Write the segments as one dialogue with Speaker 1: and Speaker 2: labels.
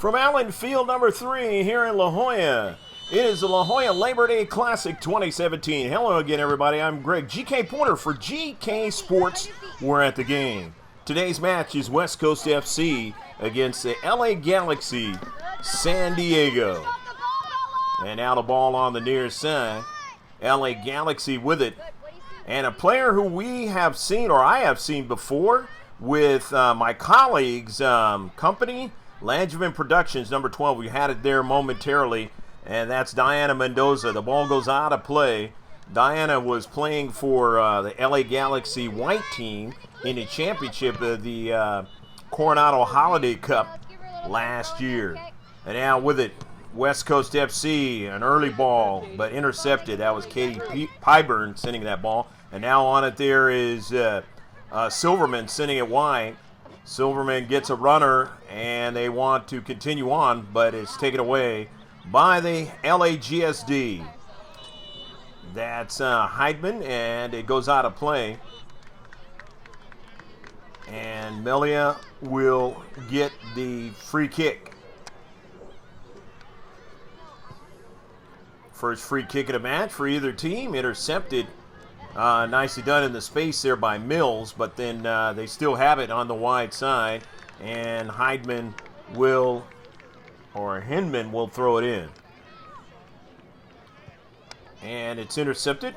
Speaker 1: From Allen Field number 3 here in La Jolla, it is the La Jolla Labor Day Classic 2017. Hello again, everybody. I'm Greg, GK Porter for GK Sports. We're at the game. Today's match is West Coast FC against the LA Galaxy San Diego. And now the ball on the near side. LA Galaxy with it. And a player who we have seen, or I have seen before, with my colleagues' company, Langevin Productions, number 12. We had it there momentarily, and that's Diana Mendoza. The ball goes out of play. Diana was playing for the LA Galaxy white team in the championship of the Coronado Holiday Cup last year. And now with it, West Coast FC, an early ball, but intercepted. That was Katie Pyburn sending that ball. And now on it there is Silverman sending it wide. Silverman gets a runner, and they want to continue on, but it's taken away by the LAGSD. That's Heidman, and it goes out of play. And Melia will get the free kick. First free kick of the match for either team. Intercepted. Nicely done in the space there by Mills, but then they still have it on the wide side, and Heidman will, or Hinman will throw it in. And it's intercepted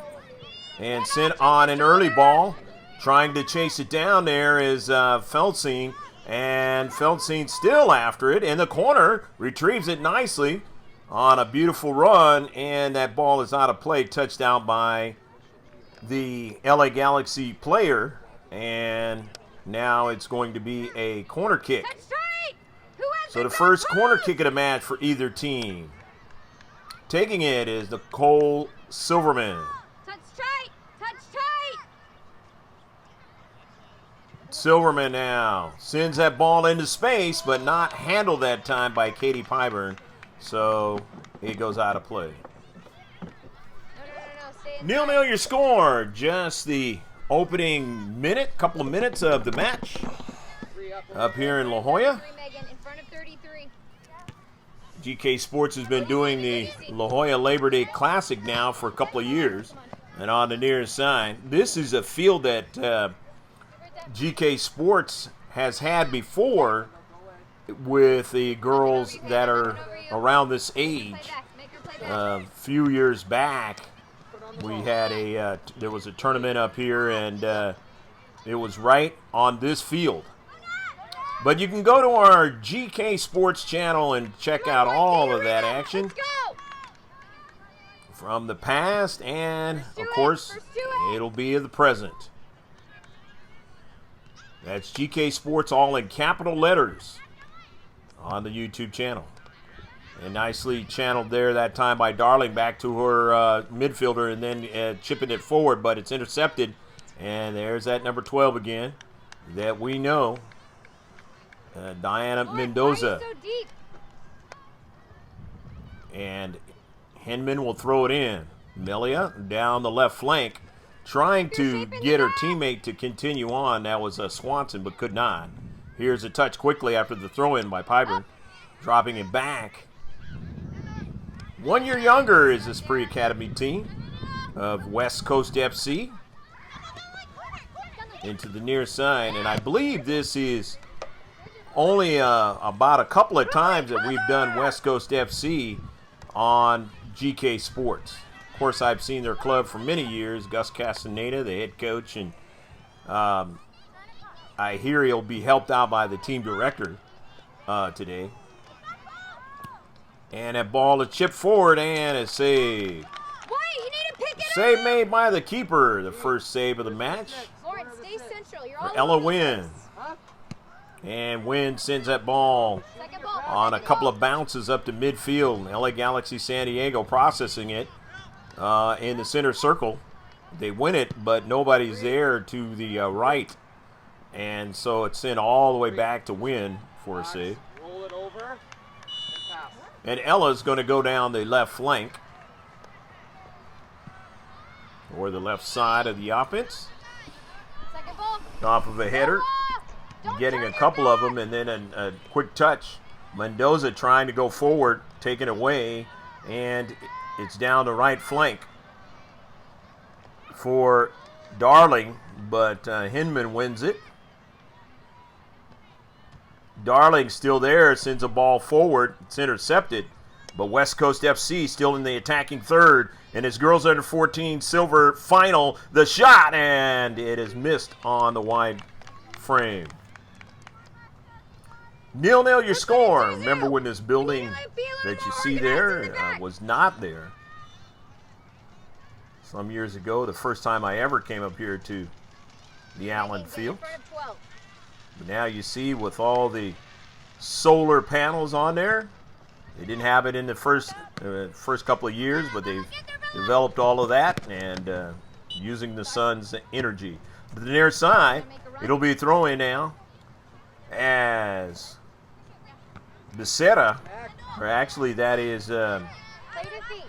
Speaker 1: and sent on an early ball. Trying to chase it down there is Feltzing, and Feltzing still after it in the corner, retrieves it nicely on a beautiful run, and that ball is out of play, touched out by the LA Galaxy player, and now it's going to be a corner kick. So the first corner kick of the match for either team. Taking it is Nicole Silverman.
Speaker 2: Touch tight.
Speaker 1: Silverman now sends that ball into space, but not handled that time by Katie Pyburn, so it goes out of play. 0-0 your score. Just the opening couple of minutes of the match up here in La Jolla. GK Sports has been doing the La Jolla Labor Day Classic now for a couple of years. And on the near side, this is a field that GK Sports has had before with the girls that are around this age. A few years back, we had there was a tournament up here, and it was right on this field. But you can go to our GK Sports channel and check out all of that action from the past, and of course, it'll be of the present. That's GK Sports, all in capital letters on the YouTube channel. And nicely channeled there that time by Darling back to her midfielder, and then chipping it forward, but it's intercepted. And there's that number 12 again that we know, Diana Mendoza. And Hinman will throw it in. Melia down the left flank, trying to get her teammate to continue on. That was Swanson, but could not. Here's a touch quickly after the throw-in by Pyburn, dropping it back. 1 year younger is this pre-academy team of West Coast FC. Into the near side, and I believe this is only about a couple of times that we've done West Coast FC on GK Sports. Of course, I've seen their club for many years. Gus Castaneda, the head coach, and I hear he'll be helped out by the team director today. And that ball is chipped forward, and a save. Save made by the keeper, the first save of the match. For Ella Wynn. And Wynn sends that ball on a couple of bounces up to midfield. LA Galaxy San Diego processing it in the center circle. They win it, but nobody's there to the right. And so it's sent all the way back to Wynn for a save. And Ella's going to go down the left flank, or the left side of the offense. Off of a header, getting a couple of them, and then a quick touch Mendoza trying to go forward, taken away, and it's down the right flank for Darling, but Hinman wins it. Darling still there, sends a ball forward. It's intercepted, but West Coast FC still in the attacking third. And it's girls under 14 silver final. The shot, and it is missed on the wide frame. 0-0 your score. Remember when this building that you see there was not there? Some years ago, the first time I ever came up here to the Allen Field. But now you see with all the solar panels on there, they didn't have it in the first couple of years, but they've developed all of that and using the sun's energy. To the near side, it'll be a throw-in now as Becerra, or actually that is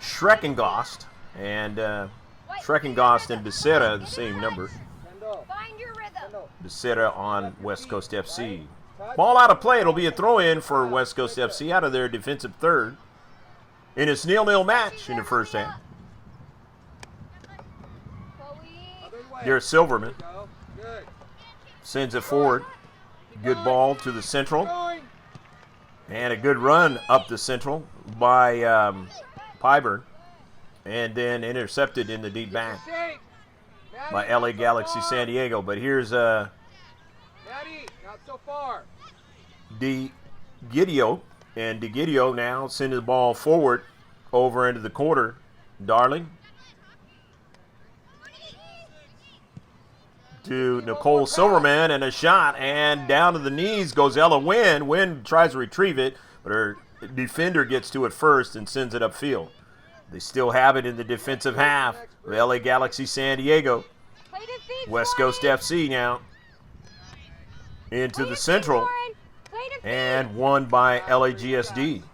Speaker 1: Schreckengost, and Schreckengost and Becerra, the same number. Becerra on West Coast FC. Ball out of play. It'll be a throw-in for West Coast FC out of their defensive third. In its 0-0 match in the first half. There's Silverman. Sends it forward. Good ball to the central. And a good run up the central by Pyburn. And then intercepted in the deep back by LA Galaxy San Diego. But here's DeGidio. And DeGidio now sending the ball forward over into the quarter. Darling. To Nicole Silverman, and a shot, and down to the knees goes Ella Wynn. Wynn tries to retrieve it, but her defender gets to it first and sends it upfield. They still have it in the defensive half of LA Galaxy San Diego. West Coast FC now into the central, and won by LAGSD.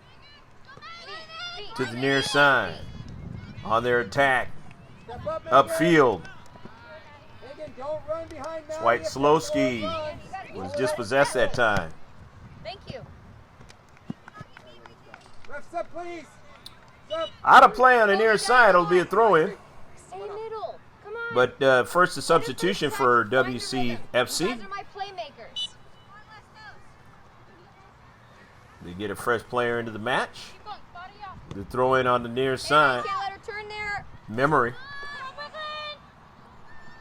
Speaker 1: To the near side on their attack upfield. Dwight Slowski was dispossessed that time.
Speaker 2: Thank you.
Speaker 1: Out of play on the near side. It'll be a throw-in.
Speaker 2: Stay middle. Come on.
Speaker 1: But first a substitution for WCFC.
Speaker 2: Those are my playmakers.
Speaker 1: They get a fresh player into the match. The throw-in on the near side.
Speaker 2: Can't let her turn there.
Speaker 1: Memory.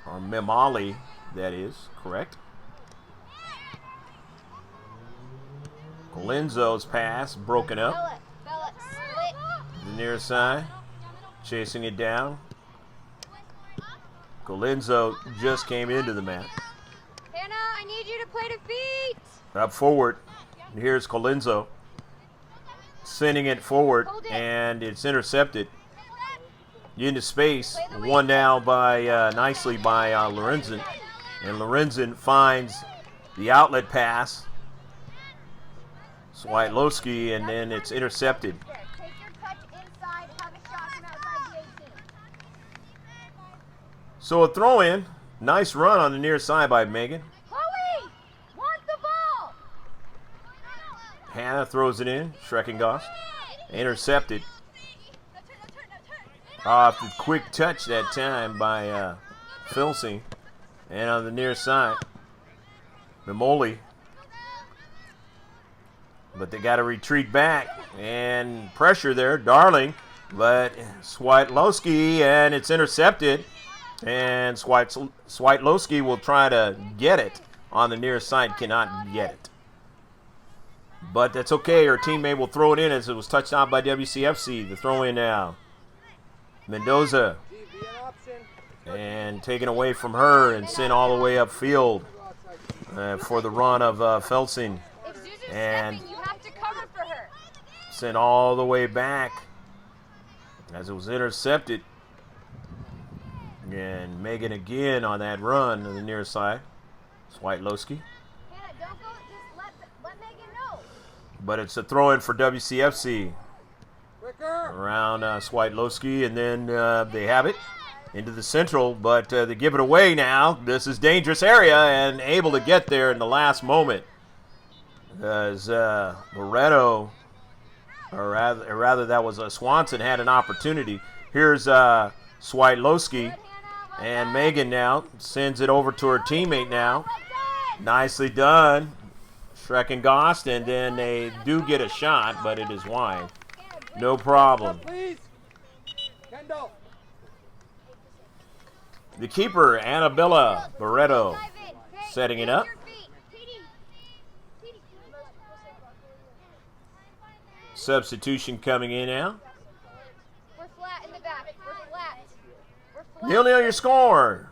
Speaker 1: Or Memali, that is, correct. Colenzo's pass broken up.
Speaker 2: Bella, split.
Speaker 1: The near side, chasing it down. Colenzo just came into the match.
Speaker 2: Hannah, I need you to play to feet.
Speaker 1: Up forward. Here's Colenzo. Sending it forward, and it's intercepted. Into space, won now by nicely by Lorenzen, and Lorenzen finds the outlet pass. Swiatlowski, and then it's intercepted. So a throw-in, nice run on the near side by Megan.
Speaker 2: Chloe, want the ball.
Speaker 1: Hannah throws it in, Schreckengost, intercepted. Off the quick touch that time by Filsing. And on the near side, Memoli. But they got to retreat back. And pressure there, Darling. But Swiatlowski, and it's intercepted. And Swiatlowski will try to get it on the near side, cannot get it. But that's okay, her teammate will throw it in as it was touched on by WCFC. The throw in now. Mendoza, and taken away from her and sent all the way upfield for the run of Felsing, and sent all the way back as it was intercepted. And Megan again on that run on the near side. Swiatlowski. But it's a throw-in for WCFC. Around Swiatlowski, and then they have it into the central, but they give it away now. This is dangerous area, and able to get there in the last moment. as Loretto, or rather that was Swanson, had an opportunity. Here's Swidlowski, and Megan now sends it over to her teammate now. Nicely done. Schreckengost, and then they do get a shot, but it is wide. No problem. The keeper, Annabella Barreto, setting it up. Substitution coming in now.
Speaker 2: We're flat in the back. We're flat. We're flat.
Speaker 1: 0-0 your score.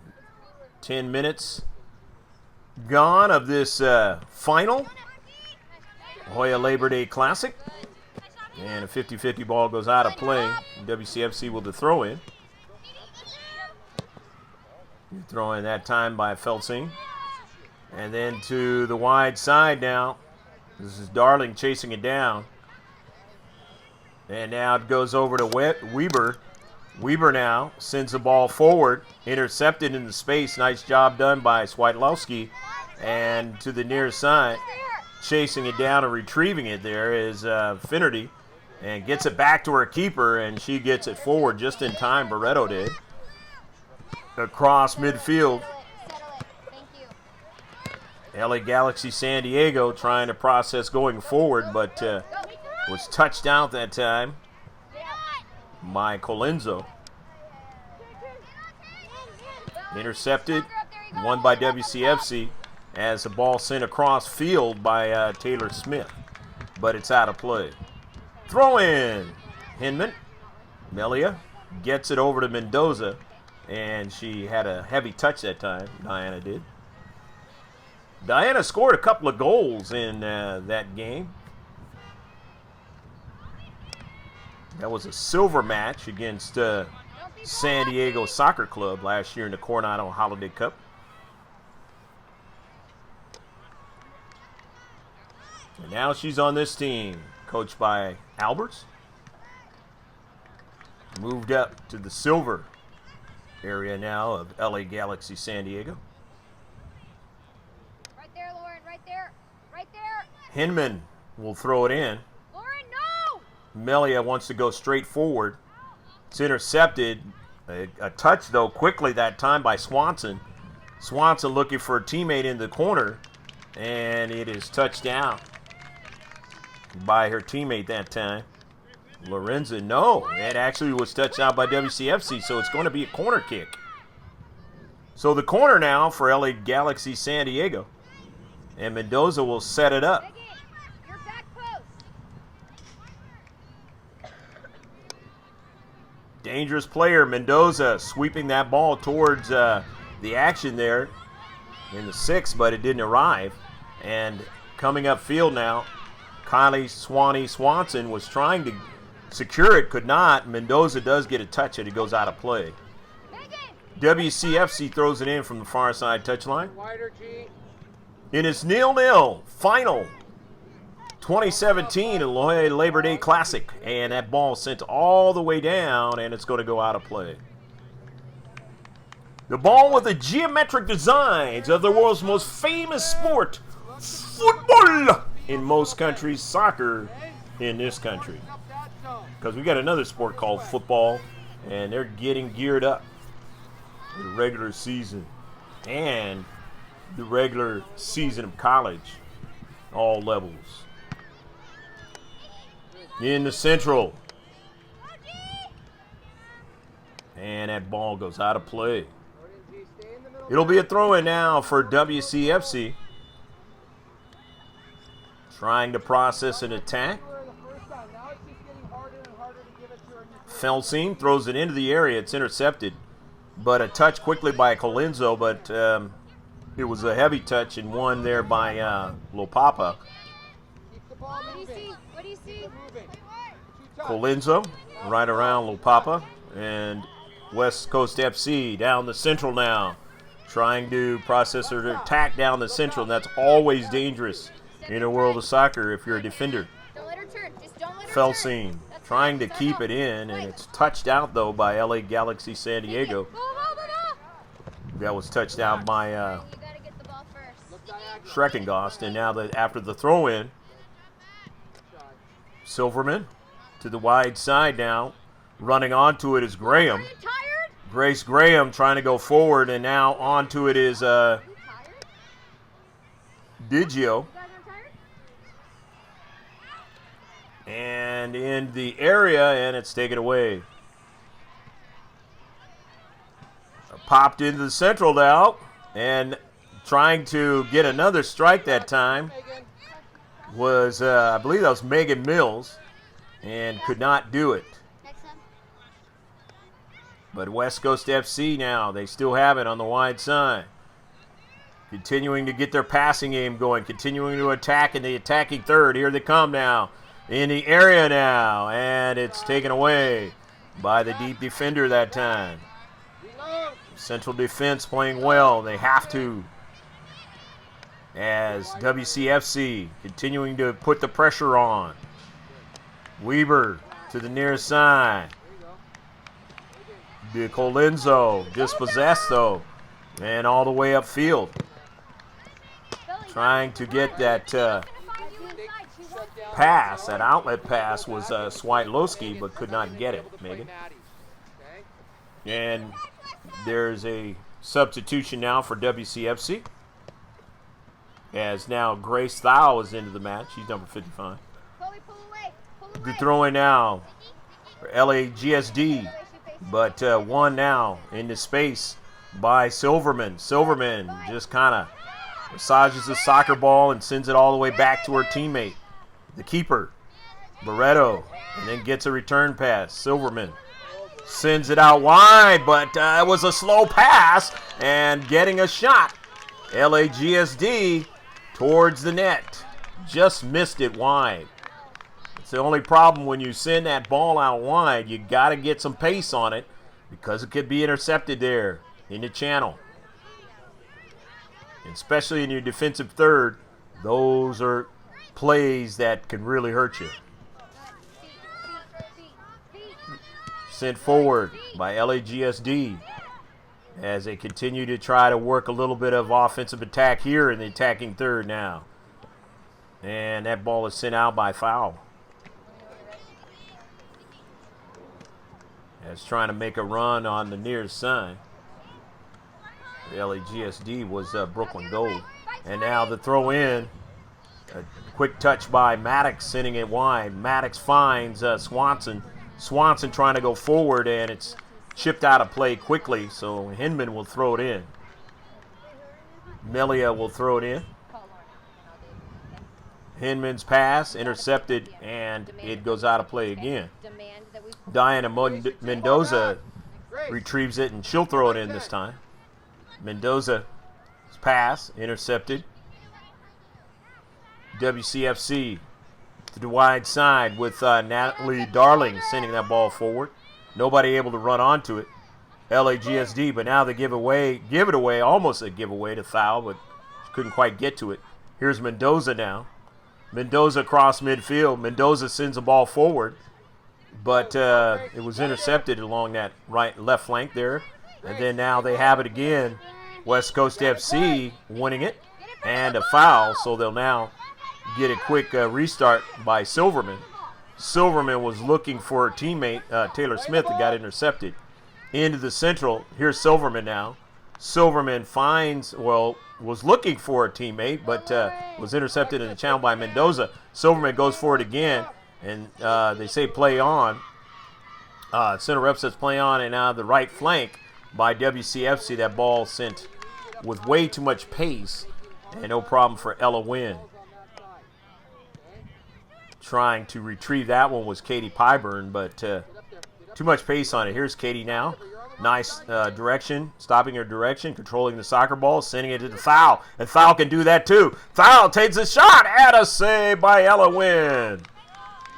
Speaker 1: 10 minutes gone of this final Hoya Labor Day Classic. And a 50-50 ball goes out of play. WCFC will the throw in. Throw in that time by Felsing. And then to the wide side now. This is Darling chasing it down. And now it goes over to Weber. Weber now sends the ball forward. Intercepted in the space. Nice job done by Swidlowski. And to the near side. Chasing it down and retrieving it there is Finnerty. And gets it back to her keeper. And she gets it forward just in time. Barreto did. Across midfield. LA Galaxy San Diego trying to process going forward, but was touched out that time by Colenso. Intercepted, won by WCFC as the ball sent across field by Taylor Smith, but it's out of play. Throw in. Hinman. Melia gets it over to Mendoza, and she had a heavy touch that time, Diana did. Diana scored a couple of goals in that game. That was a silver match against San Diego Soccer Club last year in the Coronado Holiday Cup. And now she's on this team, coached by Albers. Moved up to the silver area now of LA Galaxy San Diego.
Speaker 2: Right there, Lauren. Right there. Right there.
Speaker 1: Hinman will throw it in.
Speaker 2: Lauren, no!
Speaker 1: Melia wants to go straight forward. It's intercepted. A touch, though, quickly that time by Swanson. Swanson looking for a teammate in the corner. And it is touched down by her teammate that time. Lorenza, no. It actually was touched out by WCFC, so it's going to be a corner kick. So the corner now for LA Galaxy San Diego. And Mendoza will set it up.
Speaker 2: Your back post.
Speaker 1: Dangerous player, Mendoza, sweeping that ball towards the action there in the 6th, but it didn't arrive. And coming upfield now, Kylie Swanson was trying to secure it, could not. Mendoza does get a touch and it goes out of play. WCFC throws it in from the far side touchline. It is 0-0, final 2017 La Jolla Labor Day Classic. And that ball sent all the way down and it's going to go out of play. The ball with the geometric designs of the world's most famous sport, football. In most countries, soccer in this country. Because we got another sport called football, and they're getting geared up for the regular season and the regular season of college, all levels. In the central. And that ball goes out of play. It'll be a throw-in now for WCFC. Trying to process an attack. Felsing throws it into the area. It's intercepted. But a touch quickly by Colenso, but it was a heavy touch and one there by Lopapa.
Speaker 2: What do you see? What do you see?
Speaker 1: Colenso right around Lopapa. And West Coast FC down the central now. Trying to process their attack down the central. And that's always dangerous in a world of soccer if you're a defender.
Speaker 2: Don't let her turn. Just don't let her
Speaker 1: Felsing
Speaker 2: turn.
Speaker 1: trying to keep it in, and it's touched out, though, by LA Galaxy San Diego. That was touched out by
Speaker 2: You gotta get the ball first.
Speaker 1: Schreckengost. And now after the throw-in, Silverman to the wide side now. Running onto it is Graham. Grace Graham trying to go forward, and now onto it is Digio. And in the area, and it's taken away. Popped into the central now, and trying to get another strike that time was, I believe that was Megan Mills, and could not do it. But West Coast FC now, they still have it on the wide side. Continuing to get their passing game going, continuing to attack in the attacking third. Here they come now. In the area now, and it's taken away by the deep defender that time. Central defense playing well. They have to. As WCFC continuing to put the pressure on. Weber to the near side. De Colenso dispossessed though, and all the way upfield. Trying to get that pass, that outlet pass was Swiatlowski, but could not get it, Megan. And there's a substitution now for WCFC. As now Grace Thau is into the match. She's number 55. The throw-in now for LAGSD, but one now into space by Silverman. Silverman just kind of massages the soccer ball and sends it all the way back to her teammate, the keeper, Barreto, and then gets a return pass. Silverman sends it out wide, but it was a slow pass and getting a shot. LAGSD towards the net. Just missed it wide. It's the only problem when you send that ball out wide. You got to get some pace on it because it could be intercepted there in the channel. Especially in your defensive third, those are plays that can really hurt you. Sent forward by LAGSD as they continue to try to work a little bit of offensive attack here in the attacking third now. And that ball is sent out by foul. As trying to make a run on the near side. The LAGSD was Brooklyn Gold. And now the throw in. A quick touch by Maddox, sending it wide. Maddox finds Swanson. Swanson trying to go forward, and it's chipped out of play quickly, so Hinman will throw it in. Melia will throw it in. Hinman's pass intercepted, and it goes out of play again. Diana Mendoza retrieves it, and she'll throw it in this time. Mendoza's pass intercepted. WCFC to the wide side with Natalie Darling sending that ball forward. Nobody able to run onto it. LAGSD, but now they give it away, almost a giveaway to Thau, but couldn't quite get to it. Here's Mendoza now. Mendoza across midfield. Mendoza sends the ball forward, but it was intercepted along that left flank there. And then now they have it again. West Coast FC winning it, and a foul, so they'll now get a quick restart by Silverman. Silverman was looking for a teammate, Taylor Smith, that got intercepted. Into the central. Here's Silverman now. Silverman was looking for a teammate, but was intercepted in the channel by Mendoza. Silverman goes for it again, and they say play on. Center rep says play on, and now the right flank by WCFC. That ball sent with way too much pace, and no problem for Ella Wynn. Trying to retrieve that one was Katie Pyburn, but too much pace on it. Here's Katie now. Nice direction, stopping her direction, controlling the soccer ball, sending it to the Thau. And Thau can do that too. Thau takes a shot, and a save by Ella Wynn.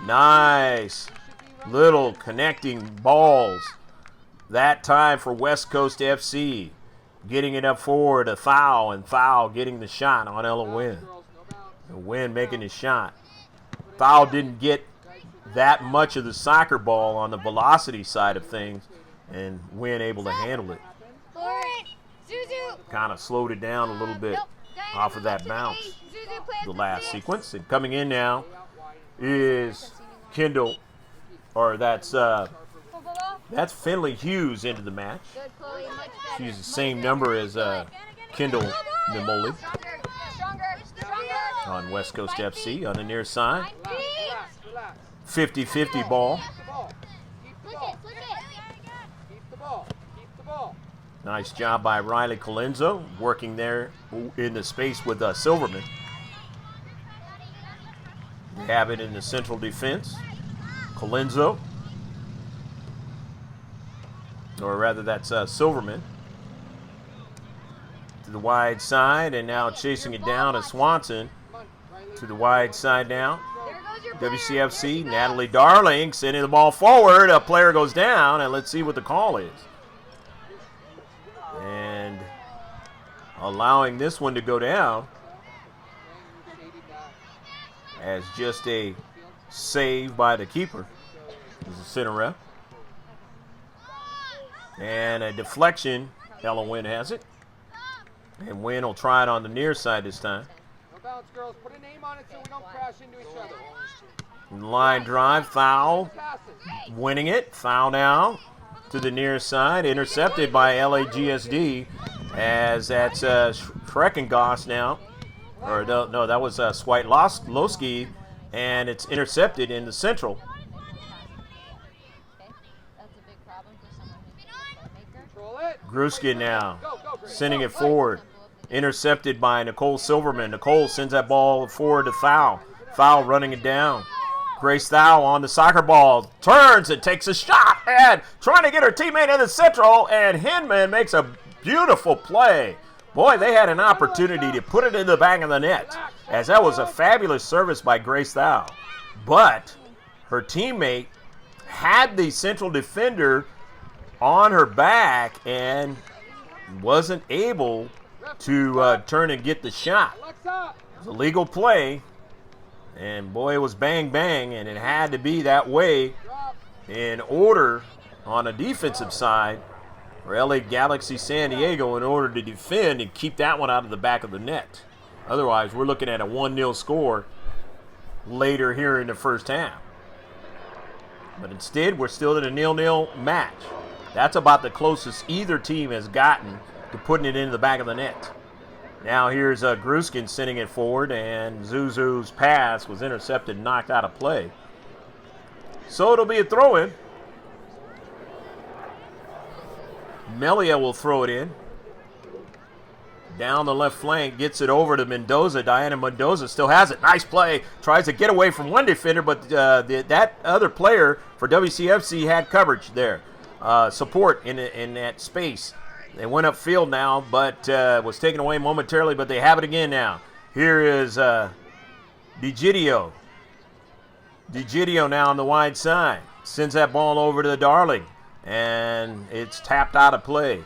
Speaker 1: Nice little connecting balls. That time for West Coast FC. Getting it up forward to Thau, and Thau getting the shot on Ella Wynn. Wynn making the shot. Thau didn't get that much of the soccer ball on the velocity side of things, and Wynn able to handle it. Kind of slowed it down a little bit. off of that bounce. The last sequence. And coming in now is Kendall, or that's Finley Hughes into the match. She's the same number as Kendall Nimoli on West Coast FC on the near side. 50-50 ball. Nice job by Riley Colenso working there in the space with Silverman. They have it in the central defense. Colenso, or rather that's Silverman, to the wide side, and now chasing it down is Swanson to the wide side now. WCFC, Natalie Darling sending the ball forward. A player goes down, and let's see what the call is. And allowing this one to go down as just a save by the keeper. This is center ref. And a deflection. Ella Wynn has it. And Wynn will try it on the near side this time.
Speaker 3: No bounce, girls. Put a name on it so we don't crash into each other.
Speaker 1: Line drive, foul. Winning it. Foul now to the near side. Intercepted by LAGSD as that's Schreckengoss now. Or no, that was Swiatlowski, and it's intercepted in the central. Gruskin now sending it forward. Intercepted by Nicole Silverman. Nicole sends that ball forward to Foul. Foul running it down. Grace Thou on the soccer ball. Turns and takes a shot. And trying to get her teammate in the central. And Hinman makes a beautiful play. Boy, they had an opportunity to put it in the back of the net, as that was a fabulous service by Grace Thou. But her teammate had the central defender on her back and wasn't able to turn and get the shot. It was a legal play, and boy, it was bang bang, and it had to be that way in order on a defensive side for LA Galaxy San Diego in order to defend and keep that one out of the back of the net. Otherwise, we're looking at a 1-0 score later here in the first half. But instead, we're still in a 0-0 match. That's about the closest either team has gotten to putting it into the back of the net. Now here's Gruskin sending it forward, and Zuzu's pass was intercepted and knocked out of play. So it'll be a throw-in. Melia will throw it in. Down the left flank, gets it over to Mendoza. Diana Mendoza still has it. Nice play. Tries to get away from one defender, but that other player for WCFC had coverage there. Support in that space. They went upfield now, but was taken away momentarily, but they have it again now. Here is DiGidio. DiGidio now on the wide side. Sends that ball over to the Darling. And it's tapped out of play.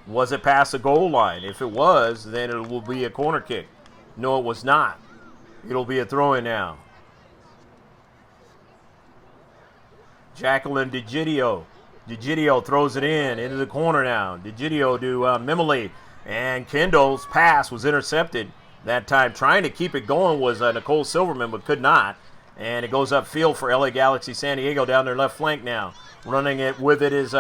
Speaker 1: Was it past the goal line? If it was, then it will be a corner kick. No, it was not. It'll be a throw-in now. Jacqueline DiGidio. DiGidio throws it into the corner now. DiGidio to Mimoli. And Kendall's pass was intercepted that time. Trying to keep it going was Nicole Silverman, but could not. And it goes upfield for LA Galaxy San Diego down their left flank now. Running it with it is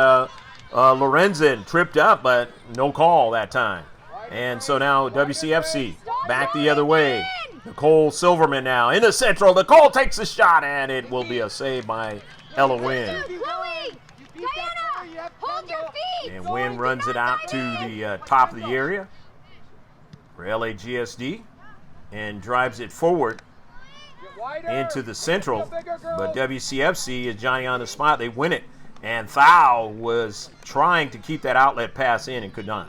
Speaker 1: Lorenzen. Tripped up, but no call that time. And so now WCFC back the other way. Nicole Silverman now in the central. Nicole takes the shot, and it will be a save by Ella Wynn.
Speaker 2: Diana, hold your feet.
Speaker 1: And Wynn runs it out to the top of the area for LAGSD and drives it forward into the central. But WCFC is Johnny on the spot. They win it. And Thau was trying to keep that outlet pass in and could not.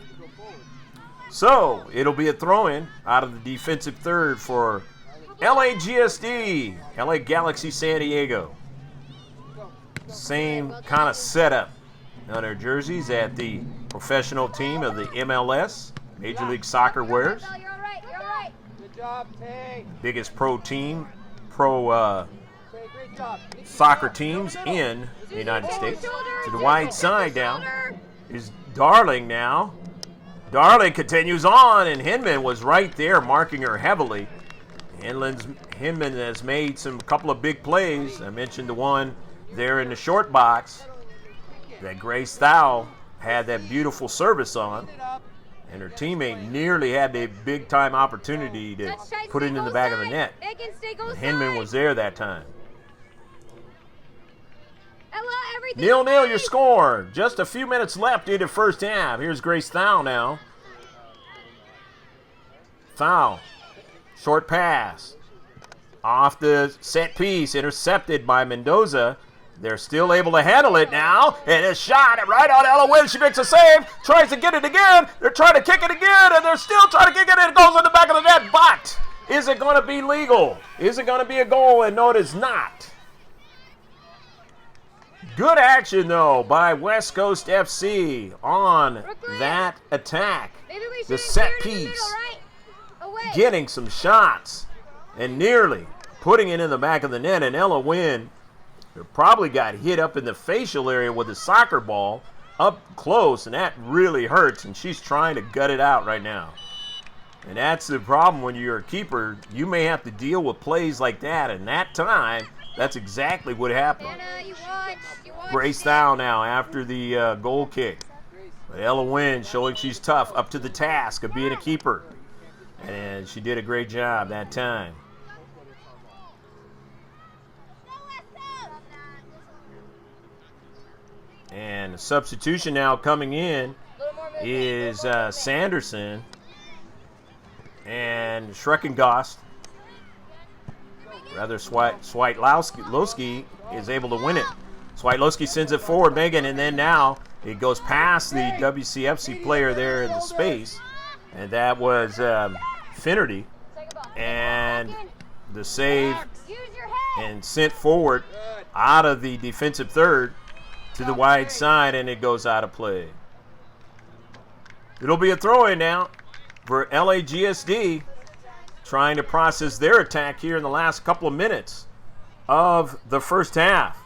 Speaker 1: So it'll be a throw-in out of the defensive third for LAGSD, LA Galaxy San Diego. Same kind of setup on their jerseys at the professional team of the MLS, Major League Soccer wears.
Speaker 2: You're all right. You're all right.
Speaker 3: Good job, Tay.
Speaker 1: Biggest soccer teams in the United States. To the wide side down is Darling now. Darling continues on, and Hinman was right there marking her heavily. Hinman has made a couple of big plays. I mentioned the one there in the short box that Grace Thau had that beautiful service on, and her teammate nearly had the big-time opportunity to put it in the back of the net. Hinman was there that time. 0-0 your score. Just a few minutes left in the first half. Here's Grace Thau now. Thau, short pass. Off the set piece, intercepted by Mendoza. They're still able to handle it now. And a shot right on Ella Wynn. She makes a save. Tries to get it again. They're trying to kick it again. And they're still trying to kick it. And it goes in the back of the net. But is it going to be legal? Is it going to be a goal? And no, it is not. Good action, though, by West Coast FC on that attack. The set piece. Getting some shots. And nearly putting it in the back of the net. And Ella Wynn probably got hit up in the facial area with a soccer ball up close, and that really hurts, and she's trying to gut it out right now. And that's the problem when you're a keeper. You may have to deal with plays like that, and that time, that's exactly what happened. Grace Thau now after the goal kick. But Ella Wynn showing she's tough, up to the task of being a keeper. And she did a great job that time. And the substitution now coming in is Sanderson and Schreckengost. Rather, Swiatlowski is able to win it. Swiatlowski sends it forward, Megan, and then now it goes past the WCFC player there in the space. And that was Finnerty. And the save and sent forward out of the defensive third to the wide side, and it goes out of play. It'll be a throw-in now for LAGSD, trying to process their attack here in the last couple of minutes of the first half.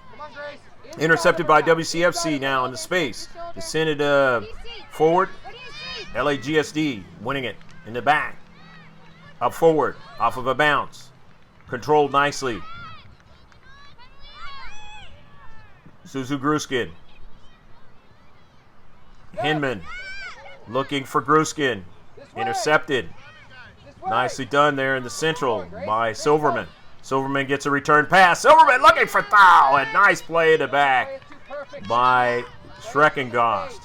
Speaker 1: Intercepted by WCFC now in the space. They send it forward. LAGSD winning it in the back. Up forward, off of a bounce. Controlled nicely. Suzu Gruskin. Hinman looking for Gruskin. Intercepted. Nicely done there in the central by Silverman. Silverman gets a return pass. Silverman looking for Thau. A nice play in the back by Schreckengost.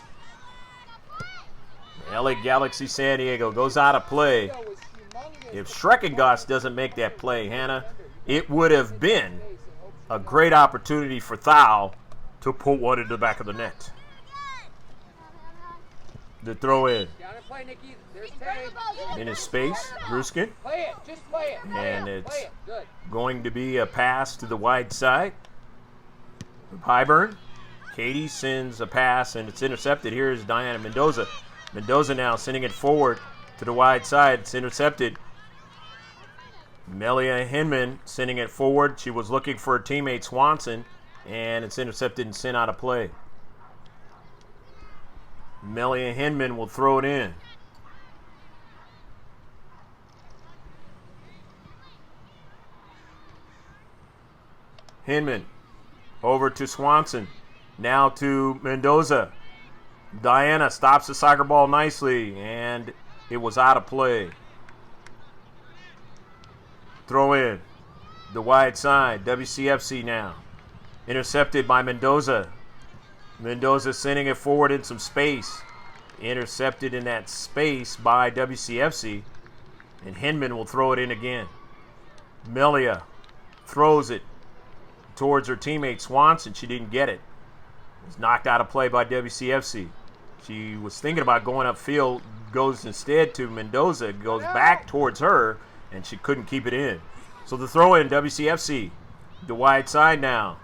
Speaker 1: LA Galaxy San Diego goes out of play. If Schreckengost doesn't make that play, Hannah, it would have been a great opportunity for Thau to put one into the back of the net. The throw in. In his space, Gruskin. And it's going to be a pass to the wide side. Highburn. Katie sends a pass, and it's intercepted. Here's Diana Mendoza. Mendoza now sending it forward to the wide side. It's intercepted. Melia Hinman sending it forward. She was looking for her teammate Swanson, and it's intercepted and sent out of play. Melia Hinman will throw it in. Hinman over to Swanson. Now to Mendoza. Diana stops the soccer ball nicely, and it was out of play. Throw in. The wide side. WCFC now. Intercepted by Mendoza. Mendoza sending it forward in some space. Intercepted in that space by WCFC. And Hinman will throw it in again. Melia throws it towards her teammate Swanson. She didn't get it. It was knocked out of play by WCFC. She was thinking about going upfield. Goes instead to Mendoza. Goes back towards her. And she couldn't keep it in. So the throw in, WCFC. The wide side now.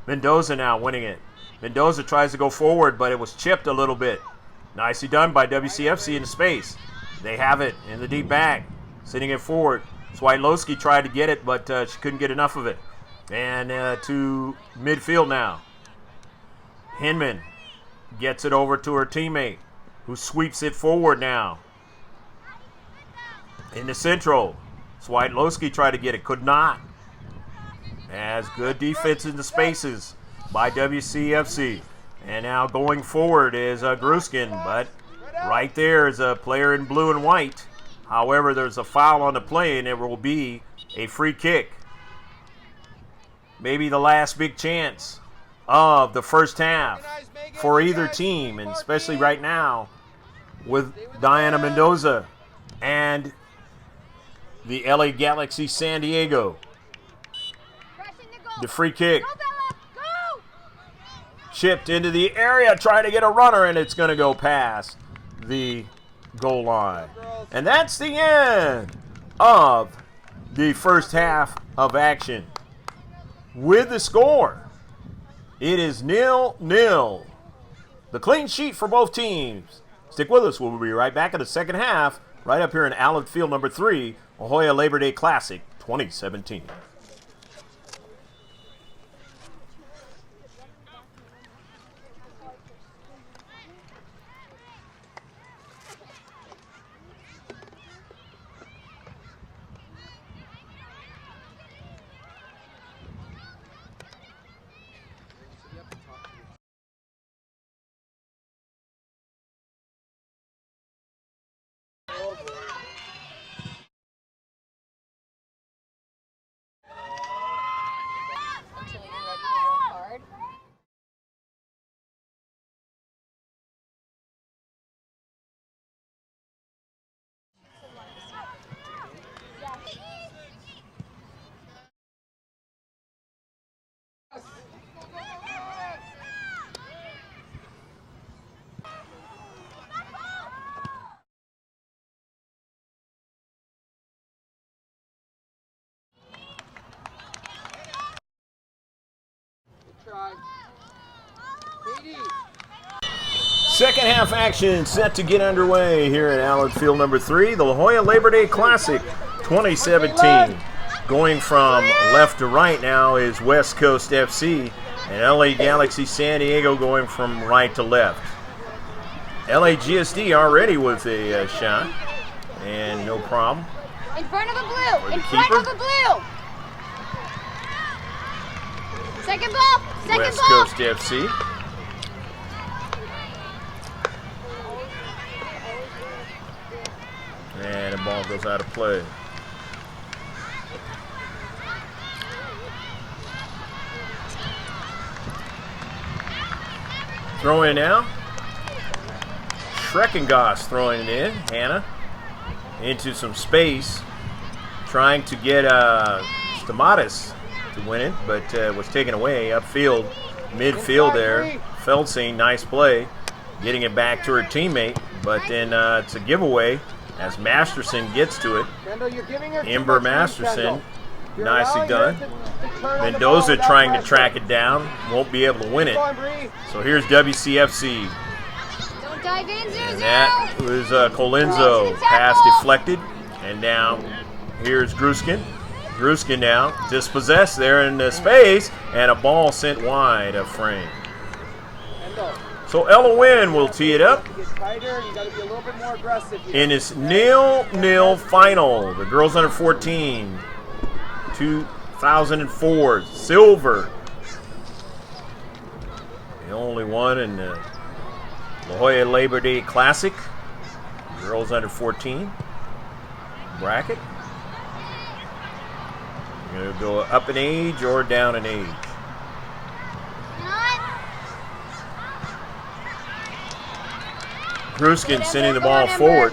Speaker 1: Mendoza now winning it. Mendoza tries to go forward, but it was chipped a little bit. Nicely done by WCFC in the space. They have it in the deep bag. Sending it forward. Swiatlowski tried to get it, but she couldn't get enough of it. And to midfield now. Hinman gets it over to her teammate. who sweeps it forward now. In the central. Swidlowski tried to get it, could not. As good defense in the spaces by WCFC. And now going forward is Gruskin, but right there is a player in blue and white. However, there's a foul on the play, and it will be a free kick. Maybe the last big chance of the first half for either team, and especially right now with Diana Mendoza and the LA Galaxy San Diego. The free kick. Chipped into the area, trying to get a runner, and it's going to go past the goal line. And that's the end of the first half of action. With the score, it is 0-0. The clean sheet for both teams. Stick with us. We'll be right back in the second half, right up here in Allen Field number 3, La Jolla Labor Day Classic 2017. Second half action set to get underway here at Allen Field number 3, the La Jolla Labor Day Classic 2017. Going from left to right now is West Coast FC, and LA Galaxy San Diego going from right to left. LAGSD already with a shot, and no problem.
Speaker 2: In front of the blue! In front of the blue! Second ball! Second
Speaker 1: West
Speaker 2: ball!
Speaker 1: Coast FC. And the ball goes out of play. Throw in now. Schreckengoss throwing it in. Hannah into some space. Trying to get Stamatis to win it, but was taken away upfield, midfield there. Feldsing, nice play. Getting it back to her teammate, but then it's a giveaway as Masterson gets to it. Ember Masterson, nicely done. Mendoza trying to track it down, won't be able to win it. So here's WCFC.
Speaker 2: Don't dive in, Zuzu!
Speaker 1: And that was Colenso, pass deflected. And now here's Gruskin. Gruskin now dispossessed there in the space, and a ball sent wide of frame. So Ella Wynn will tee it up in this 0-0 final. The girls under 14, 2004 silver. The only one in the La Jolla Labor Day Classic. Girls under 14 bracket. You're going to go up in age or down in age. Gruskin sending the ball forward,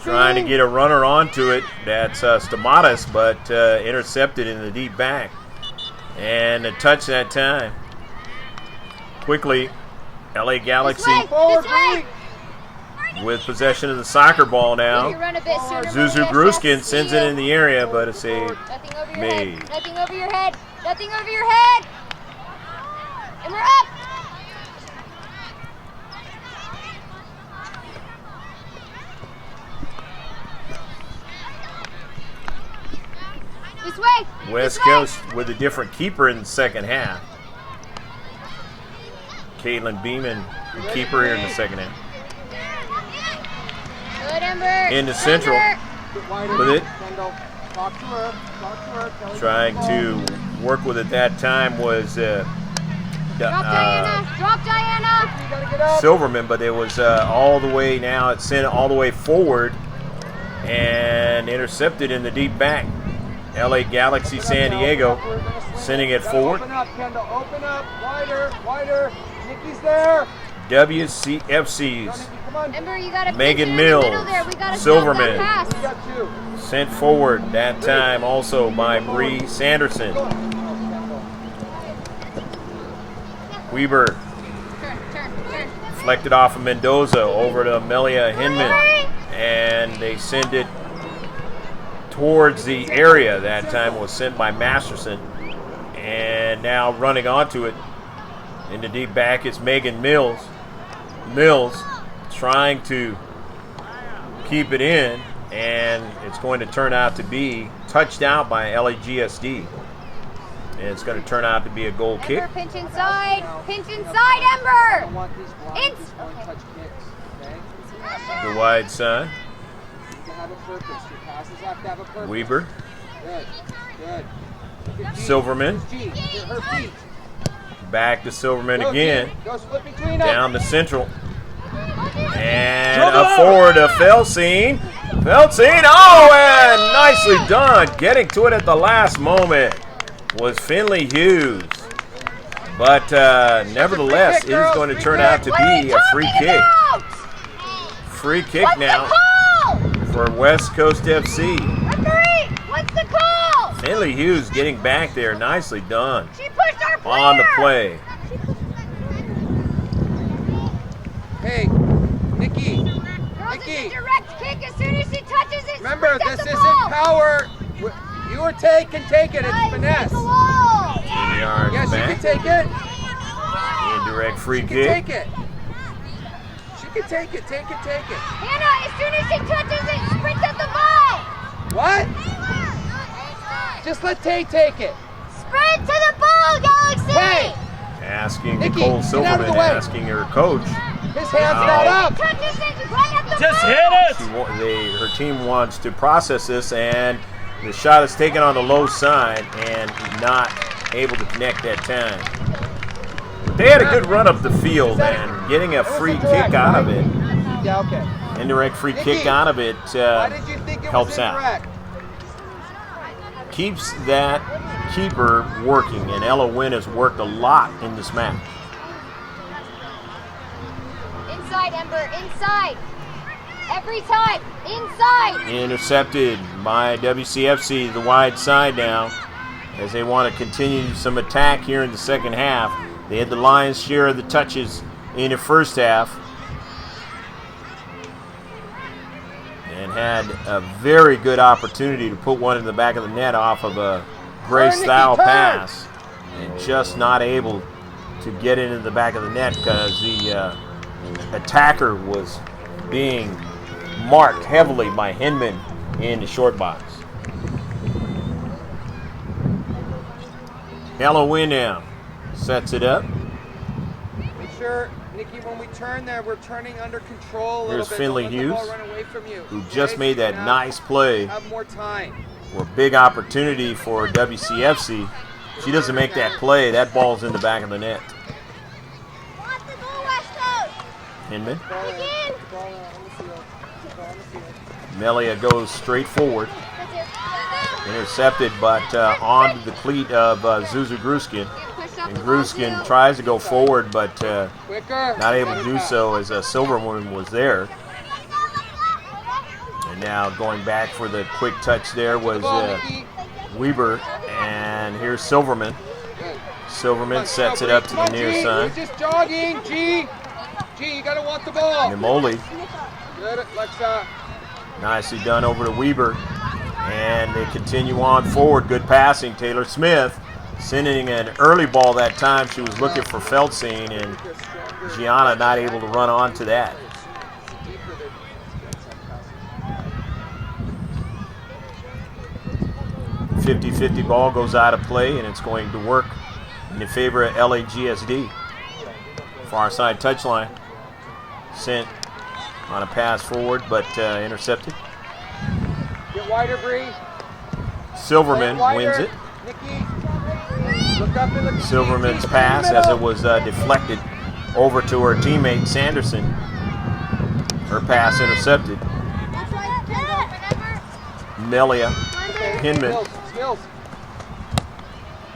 Speaker 1: trying to get a runner onto it. That's Stamatis, but intercepted in the deep back. And a touch that time. Quickly, LA Galaxy with possession of the soccer ball now. Zuzu Gruskin sends it in the area, but it's a made.
Speaker 2: Nothing over your head. Nothing over your head. And we're up. This way.
Speaker 1: West Coast with a different keeper in the second half. Caitlin Beeman, the keeper here in the second half.
Speaker 2: Good, Ember.
Speaker 1: into Central.
Speaker 3: Get wider.
Speaker 1: With it.
Speaker 3: Kendall. Talk to her. Talk to her. Tell her
Speaker 1: Trying
Speaker 3: to
Speaker 1: to work with it that time was
Speaker 2: Drop Diana. Drop Diana.
Speaker 3: You gotta get up.
Speaker 1: Silverman, but it was all the way now. It's sent all the way forward and intercepted in the deep back. LA Galaxy San Diego sending it forward.
Speaker 3: Open up, Kendall. Open up. Wider. Wider. Nikki's there.
Speaker 1: WCFC's
Speaker 3: Come on.
Speaker 2: Ember, you gotta
Speaker 1: Megan
Speaker 2: pinch it in the middle
Speaker 1: Mills,
Speaker 2: there. We gotta
Speaker 1: Silverman.
Speaker 2: stop that
Speaker 3: We
Speaker 2: pass.
Speaker 3: got 2.
Speaker 1: sent forward that time also by Bree Sanderson. Weber
Speaker 2: Turn.
Speaker 1: deflected off of Mendoza over to Amelia Hinman, and they send it towards the area. That time was sent by Masterson, and now running onto it in the deep back is Megan Mills. Mills trying to keep it in, and it's going to turn out to be touched out by LAGSD. And it's going to turn out to be a goal kick.
Speaker 2: Ember, pinch inside, Ember.
Speaker 3: I don't want these blocks,
Speaker 2: It's-
Speaker 3: these one-touch kicks, okay?
Speaker 1: The wide side.
Speaker 3: To have a purpose. Your passes have to have a purpose.
Speaker 1: Weber,
Speaker 3: Good. Good. Look at G.
Speaker 1: Silverman,
Speaker 3: G. Get her feet.
Speaker 1: back to Silverman
Speaker 3: Go,
Speaker 1: again.
Speaker 3: G. Go split between them.
Speaker 1: Down to Central. And up forward to Feltzine. Feltzine, oh, and nicely done. Getting to it at the last moment was Finley Hughes. But nevertheless, it is going to turn out to be a free kick. Free kick
Speaker 2: What's
Speaker 1: now
Speaker 2: the call?
Speaker 1: for West Coast FC.
Speaker 2: Referee, what's the call?
Speaker 1: Finley Hughes getting back there. Nicely done
Speaker 2: She pushed our player.
Speaker 1: on the play.
Speaker 3: Hey, Nikki.
Speaker 2: Girls,
Speaker 3: Nikki.
Speaker 2: it's a direct kick. As soon as she touches it,
Speaker 3: Remember,
Speaker 2: sprint at
Speaker 3: this
Speaker 2: the
Speaker 3: isn't
Speaker 2: ball.
Speaker 3: power. You or Tay can take it. It's
Speaker 2: Guys,
Speaker 3: finesse.
Speaker 2: take the wall.
Speaker 1: Yards
Speaker 3: Yes, she
Speaker 1: back.
Speaker 3: can take it.
Speaker 1: Indirect free
Speaker 3: She can
Speaker 1: kick.
Speaker 3: take it. She can take it. Take it. Take it.
Speaker 2: Hannah, as soon as she touches it, sprint at the ball.
Speaker 3: What? Just let Tay take it.
Speaker 2: Sprint to the ball, Galaxy.
Speaker 3: Hey,
Speaker 1: Asking
Speaker 3: Nikki,
Speaker 1: Nicole
Speaker 3: get out of
Speaker 1: Silverman,
Speaker 3: the way.
Speaker 1: asking her coach.
Speaker 3: his hand's not up.
Speaker 2: Touches it, run at the
Speaker 4: Just
Speaker 2: ball.
Speaker 4: hit it!
Speaker 1: Her team wants to process this, and the shot is taken on the low side and not able to connect that time. But they had a good run up the field, and getting a free kick out of it,
Speaker 3: Yeah, okay.
Speaker 1: indirect free
Speaker 3: Nikki,
Speaker 1: kick out of it,
Speaker 3: Why did you think it
Speaker 1: helps
Speaker 3: was
Speaker 1: out.
Speaker 3: incorrect?
Speaker 1: Keeps that keeper working, and Ella Wynn has worked a lot in this match.
Speaker 2: Inside, Ember, inside. Every time, inside.
Speaker 1: Intercepted by WCFC, the wide side now, as they want to continue some attack here in the second half. They had the lion's share of the touches in the first half and had a very good opportunity to put one in the back of the net off of a Gray-style
Speaker 3: Nikki, turn.
Speaker 1: pass, and just not able to get into the back of the net because the attacker was being marked heavily by Hinman in the short box. Halloween now sets it up.
Speaker 3: Make sure, Nikki, when we turn there, we're turning under control a little
Speaker 1: Here's
Speaker 3: bit.
Speaker 1: Finley
Speaker 3: Don't let the ball
Speaker 1: Hughes,
Speaker 3: run away from you.
Speaker 1: who just
Speaker 3: Okay,
Speaker 1: made
Speaker 3: so
Speaker 1: that
Speaker 3: now
Speaker 1: nice play
Speaker 3: Have more time.
Speaker 1: for a big opportunity for WCFC. She doesn't make that play. That ball's in the back of the net.
Speaker 2: Want the goal, West Coast.
Speaker 1: Hinman.
Speaker 2: Begin.
Speaker 1: Melia goes straight forward. Intercepted, but onto the cleat of Zuzu Gruskin. And Gruskin tries to go forward, but
Speaker 3: Quicker.
Speaker 1: not able to do so as Silverman was there. And now going back for the quick touch there was Weber, and here's Silverman.
Speaker 3: Good.
Speaker 1: Silverman sets it up to the near
Speaker 3: G.
Speaker 1: side.
Speaker 3: We're just jogging. G, you gotta want the ball.
Speaker 1: Nimoli,
Speaker 3: Good, Alexa.
Speaker 1: nicely done over to Weber. And they continue on forward. Good passing. Taylor Smith sending an early ball that time. She was looking for Feltzine, and Gianna not able to run on to that. 50-50 ball goes out of play, and it's going to work in the favor of LAGSD. Far side touchline. Sent on a pass forward, but intercepted.
Speaker 3: Get wider, Bree.
Speaker 1: Silverman wins it.
Speaker 3: Nikki, look up and look.
Speaker 1: Silverman's pass as it was deflected over to her teammate Sanderson. Her pass intercepted. Melia Hinman.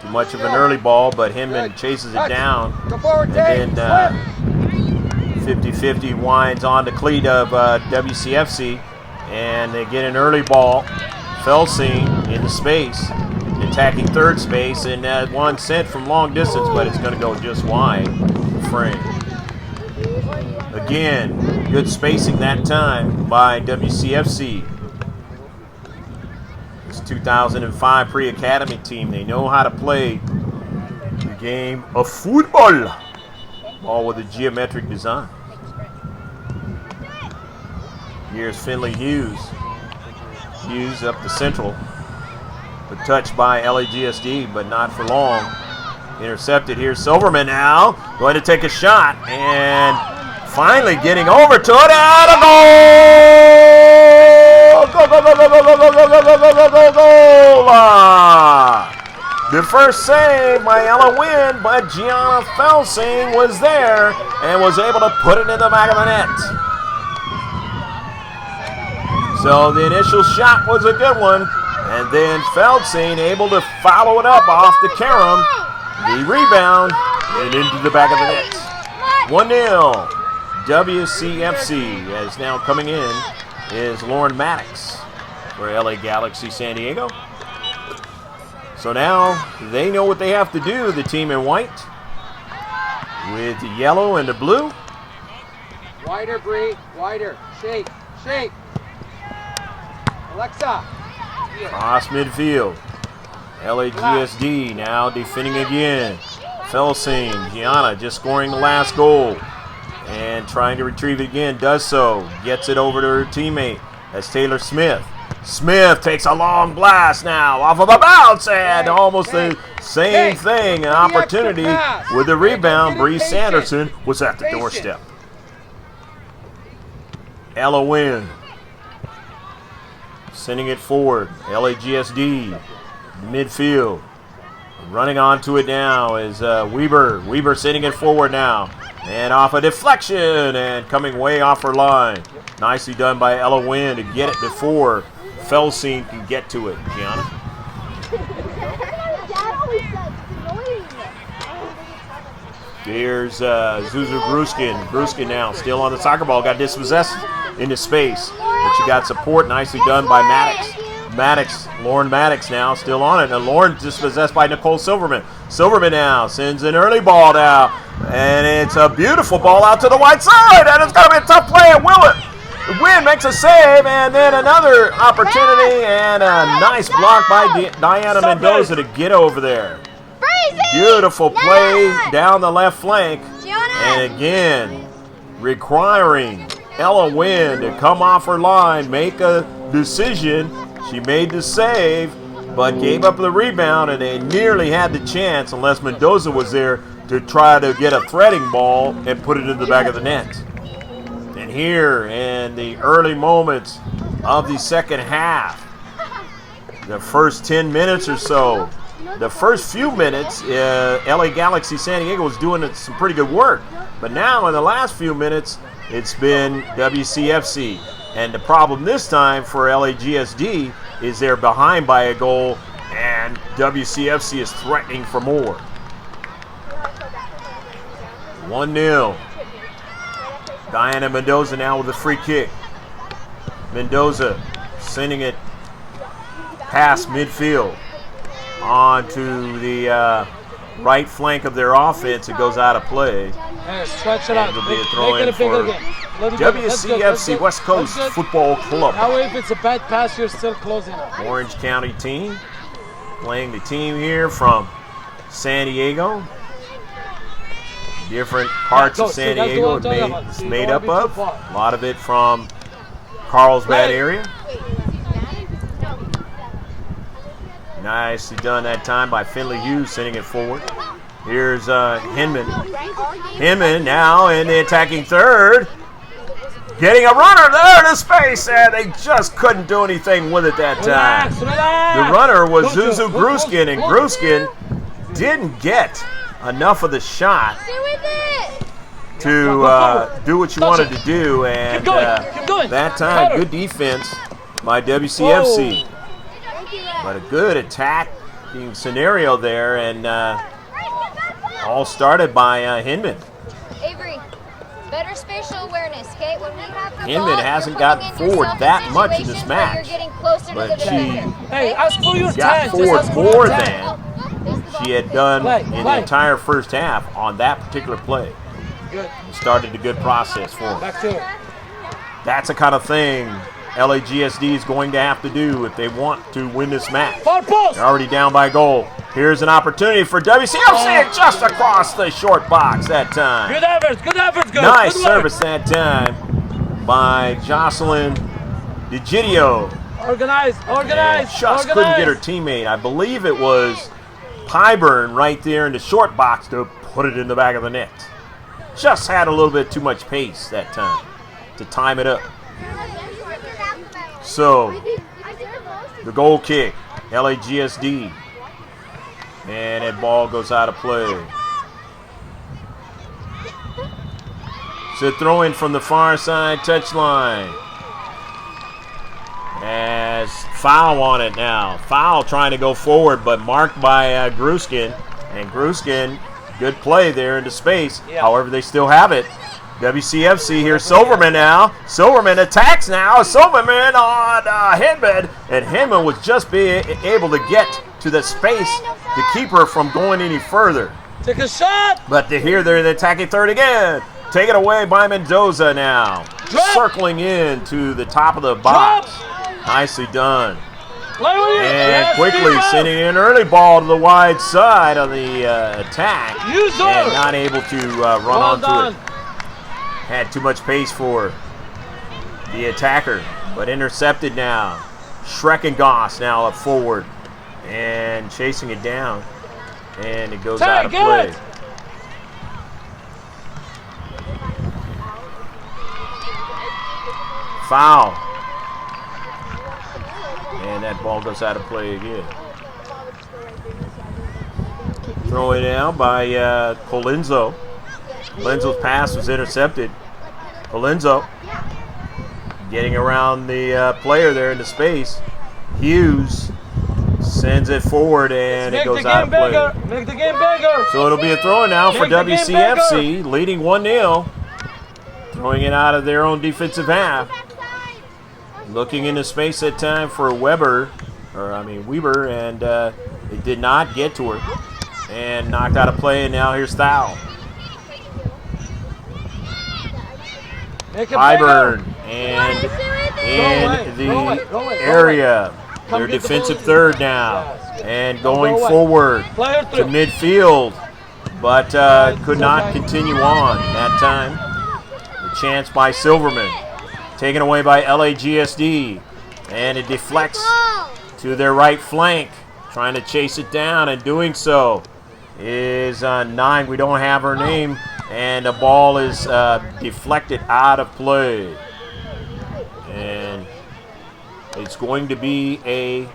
Speaker 1: Too much of an early ball, but Hinman chases it down. And then 50-50 winds on the cleat of WCFC. And they get an early ball. Felsing in the space, attacking third space, and one sent from long distance, but it's going to go just wide the frame. Again, good spacing that time by WCFC. This 2005 pre-academy team, they know how to play the game of football, all with a geometric design. Here's Finley Hughes. Hughes up the central. A touch by LAGSD, but not for long. Intercepted. Here's Silverman now. Going to take a shot. And finally getting over to it. And a goal! Goal, goal, goal, goal, goal, goal, goal, goal, goal, goal, goal, goal! The first save by Ella Wynn, but Gianna Felsing was there and was able to put it in the back of the net. So the initial shot was a good one, and then Felsing able to follow it up off the carom, the rebound, and into the back of the net. 1-0. WCFC, as now coming in is Lauren Maddox for LA Galaxy San Diego. So now they know what they have to do, the team in white, with the yellow and the blue.
Speaker 3: Wider, Bree, wider. Shake, shake. Alexa.
Speaker 1: Cross midfield. LAGSD now defending again. Felsing, Gianna just scoring the last goal. And trying to retrieve it again, does so. Gets it over to her teammate. That's Taylor Smith. Smith takes a long blast now off of a bounce, and almost the same thing, an opportunity with the rebound. Bree Sanderson was at the doorstep. Ella Wynn sending it forward. LAGSD midfield. Running onto it now is Weber. Weber sending it forward now. And off a deflection and coming way off her line. Nicely done by Ella Wynn to get it before Felsing can get to it. Gianna. Here's Zuzu Bruskin. Bruskin now still on the soccer ball. Got dispossessed into space. But she got support. Nicely done by Maddox. Lauren Maddox now still on it. And Lauren dispossessed by Nicole Silverman. Silverman now sends an early ball now. And it's a beautiful ball out to the right side. And it's going to be a tough play. And Wynn makes a save. And then another opportunity. And a nice block by Diana Mendoza to get over there. Beautiful play down the left flank. And again, requiring Ella Wynn to come off her line, make a decision. She made the save, but gave up the rebound, and they nearly had the chance, unless Mendoza was there, to try to get a threading ball and put it in the back of the net. And here, in the early moments of the second half, the first 10 minutes or so, the first few minutes, LA Galaxy San Diego was doing some pretty good work. But now, in the last few minutes, it's been WCFC. And the problem this time for LAGSD is they're behind by a goal, and WCFC is threatening for more. 1-0. Diana Mendoza now with a free kick. Mendoza sending it past midfield onto the right flank of their offense. It goes out of play.
Speaker 4: Stretch it out.
Speaker 1: It'll be a throw-in for WCFC West Coast Football Club.
Speaker 4: That way, if it's a bad pass, you're still closing it.
Speaker 1: Orange County team playing the team here from San Diego. Different parts of San Diego it's made up of. A lot of it from Carlsbad area. Nicely done that time by Finley Hughes, sending it forward. Here's Hinman. Hinman now in the attacking third. Getting a runner there to space, and they just couldn't do anything with it that time. The runner was Zuzu Gruskin, and Gruskin didn't get enough of the shot to do what you wanted to do, and that time, good defense by WCFC. But a good attacking scenario there, and all started by Hinman.
Speaker 2: Avery, better spatial awareness, okay? When we have the
Speaker 1: Hinman
Speaker 2: ball,
Speaker 1: hasn't
Speaker 2: you're
Speaker 1: gotten
Speaker 2: putting
Speaker 1: forward
Speaker 2: yourself
Speaker 1: that
Speaker 2: in
Speaker 1: much in this
Speaker 2: situations where
Speaker 1: match,
Speaker 2: you're getting closer to
Speaker 1: but
Speaker 2: the
Speaker 1: she
Speaker 2: defender.
Speaker 4: Hey, ask for your
Speaker 1: got
Speaker 4: 10.
Speaker 1: forward more than
Speaker 2: Face the
Speaker 1: she had
Speaker 2: ball,
Speaker 1: done
Speaker 4: Play,
Speaker 1: in
Speaker 4: play.
Speaker 1: the entire first half on that particular play.
Speaker 4: Good.
Speaker 1: It started a good process for them.
Speaker 4: Back to it.
Speaker 1: That's the kind of thing LAGSD is going to have to do if they want to win this match.
Speaker 4: Far post.
Speaker 1: They're already down by a goal. Here's an opportunity for WCFC just across the short box that time.
Speaker 4: Good efforts. Good efforts, guys.
Speaker 1: Nice
Speaker 4: Good work.
Speaker 1: service that time by Jocelyn DeGidio.
Speaker 4: Organize.
Speaker 1: And just couldn't get her teammate. I believe it was Pyburn right there in the short box to put it in the back of the net. Just had a little bit too much pace that time to time it up. So, the goal kick, LAGSD. And that ball goes out of play. So throw in from the far side touchline. As foul on it now. Foul trying to go forward, but marked by Gruskin. And Gruskin, good play there into space.
Speaker 4: Yeah.
Speaker 1: However, they still have it. WCFC here, Silverman now. Silverman attacks now. Silverman on Hinman. And Hinman was just being able to get to the space to keep her from going any further.
Speaker 4: Take a shot.
Speaker 1: But here they're in the attacking third again. Taken away by Mendoza now.
Speaker 4: Drop.
Speaker 1: Circling in to the top of the box. Nicely done.
Speaker 4: Play with you.
Speaker 1: And
Speaker 4: Yes,
Speaker 1: quickly
Speaker 4: Steve.
Speaker 1: sending an early ball to the wide side on the attack.
Speaker 4: Use her.
Speaker 1: And not able to run
Speaker 4: Well
Speaker 1: onto
Speaker 4: done.
Speaker 1: it. Had too much pace for the attacker. But intercepted now. Schreckengoss now up forward. And chasing it down. And it goes out of
Speaker 4: Get
Speaker 1: play.
Speaker 4: it.
Speaker 1: Foul. And that ball goes out of play again. Throw it out by Colenzo. Colenzo's pass was intercepted. Colenzo getting around the player there into space. Hughes sends it forward and it goes out of play.
Speaker 4: Make the game bigger.
Speaker 1: So it'll be a throw now for
Speaker 4: Make the game
Speaker 1: WCFC, leading 1-0. Throwing it out of their own defensive half. Looking into space that time for Weber, and it did not get to her. And knocked out of play, and now here's Thal.
Speaker 4: Make it
Speaker 1: Pyburn,
Speaker 4: bigger.
Speaker 1: and in
Speaker 4: Go away,
Speaker 1: the
Speaker 4: go away.
Speaker 1: area.
Speaker 4: Come
Speaker 1: Their
Speaker 4: get the
Speaker 1: defensive
Speaker 4: ball.
Speaker 1: third now. And going
Speaker 4: Go away.
Speaker 1: forward
Speaker 4: Play her
Speaker 1: to
Speaker 4: through.
Speaker 1: midfield, but could not continue on that time. The chance by Silverman, taken away by LAGSD, and it deflects to their right flank, trying to chase it down, and doing so is 9. We don't have her name, and the ball is deflected out of play. And it's going to be a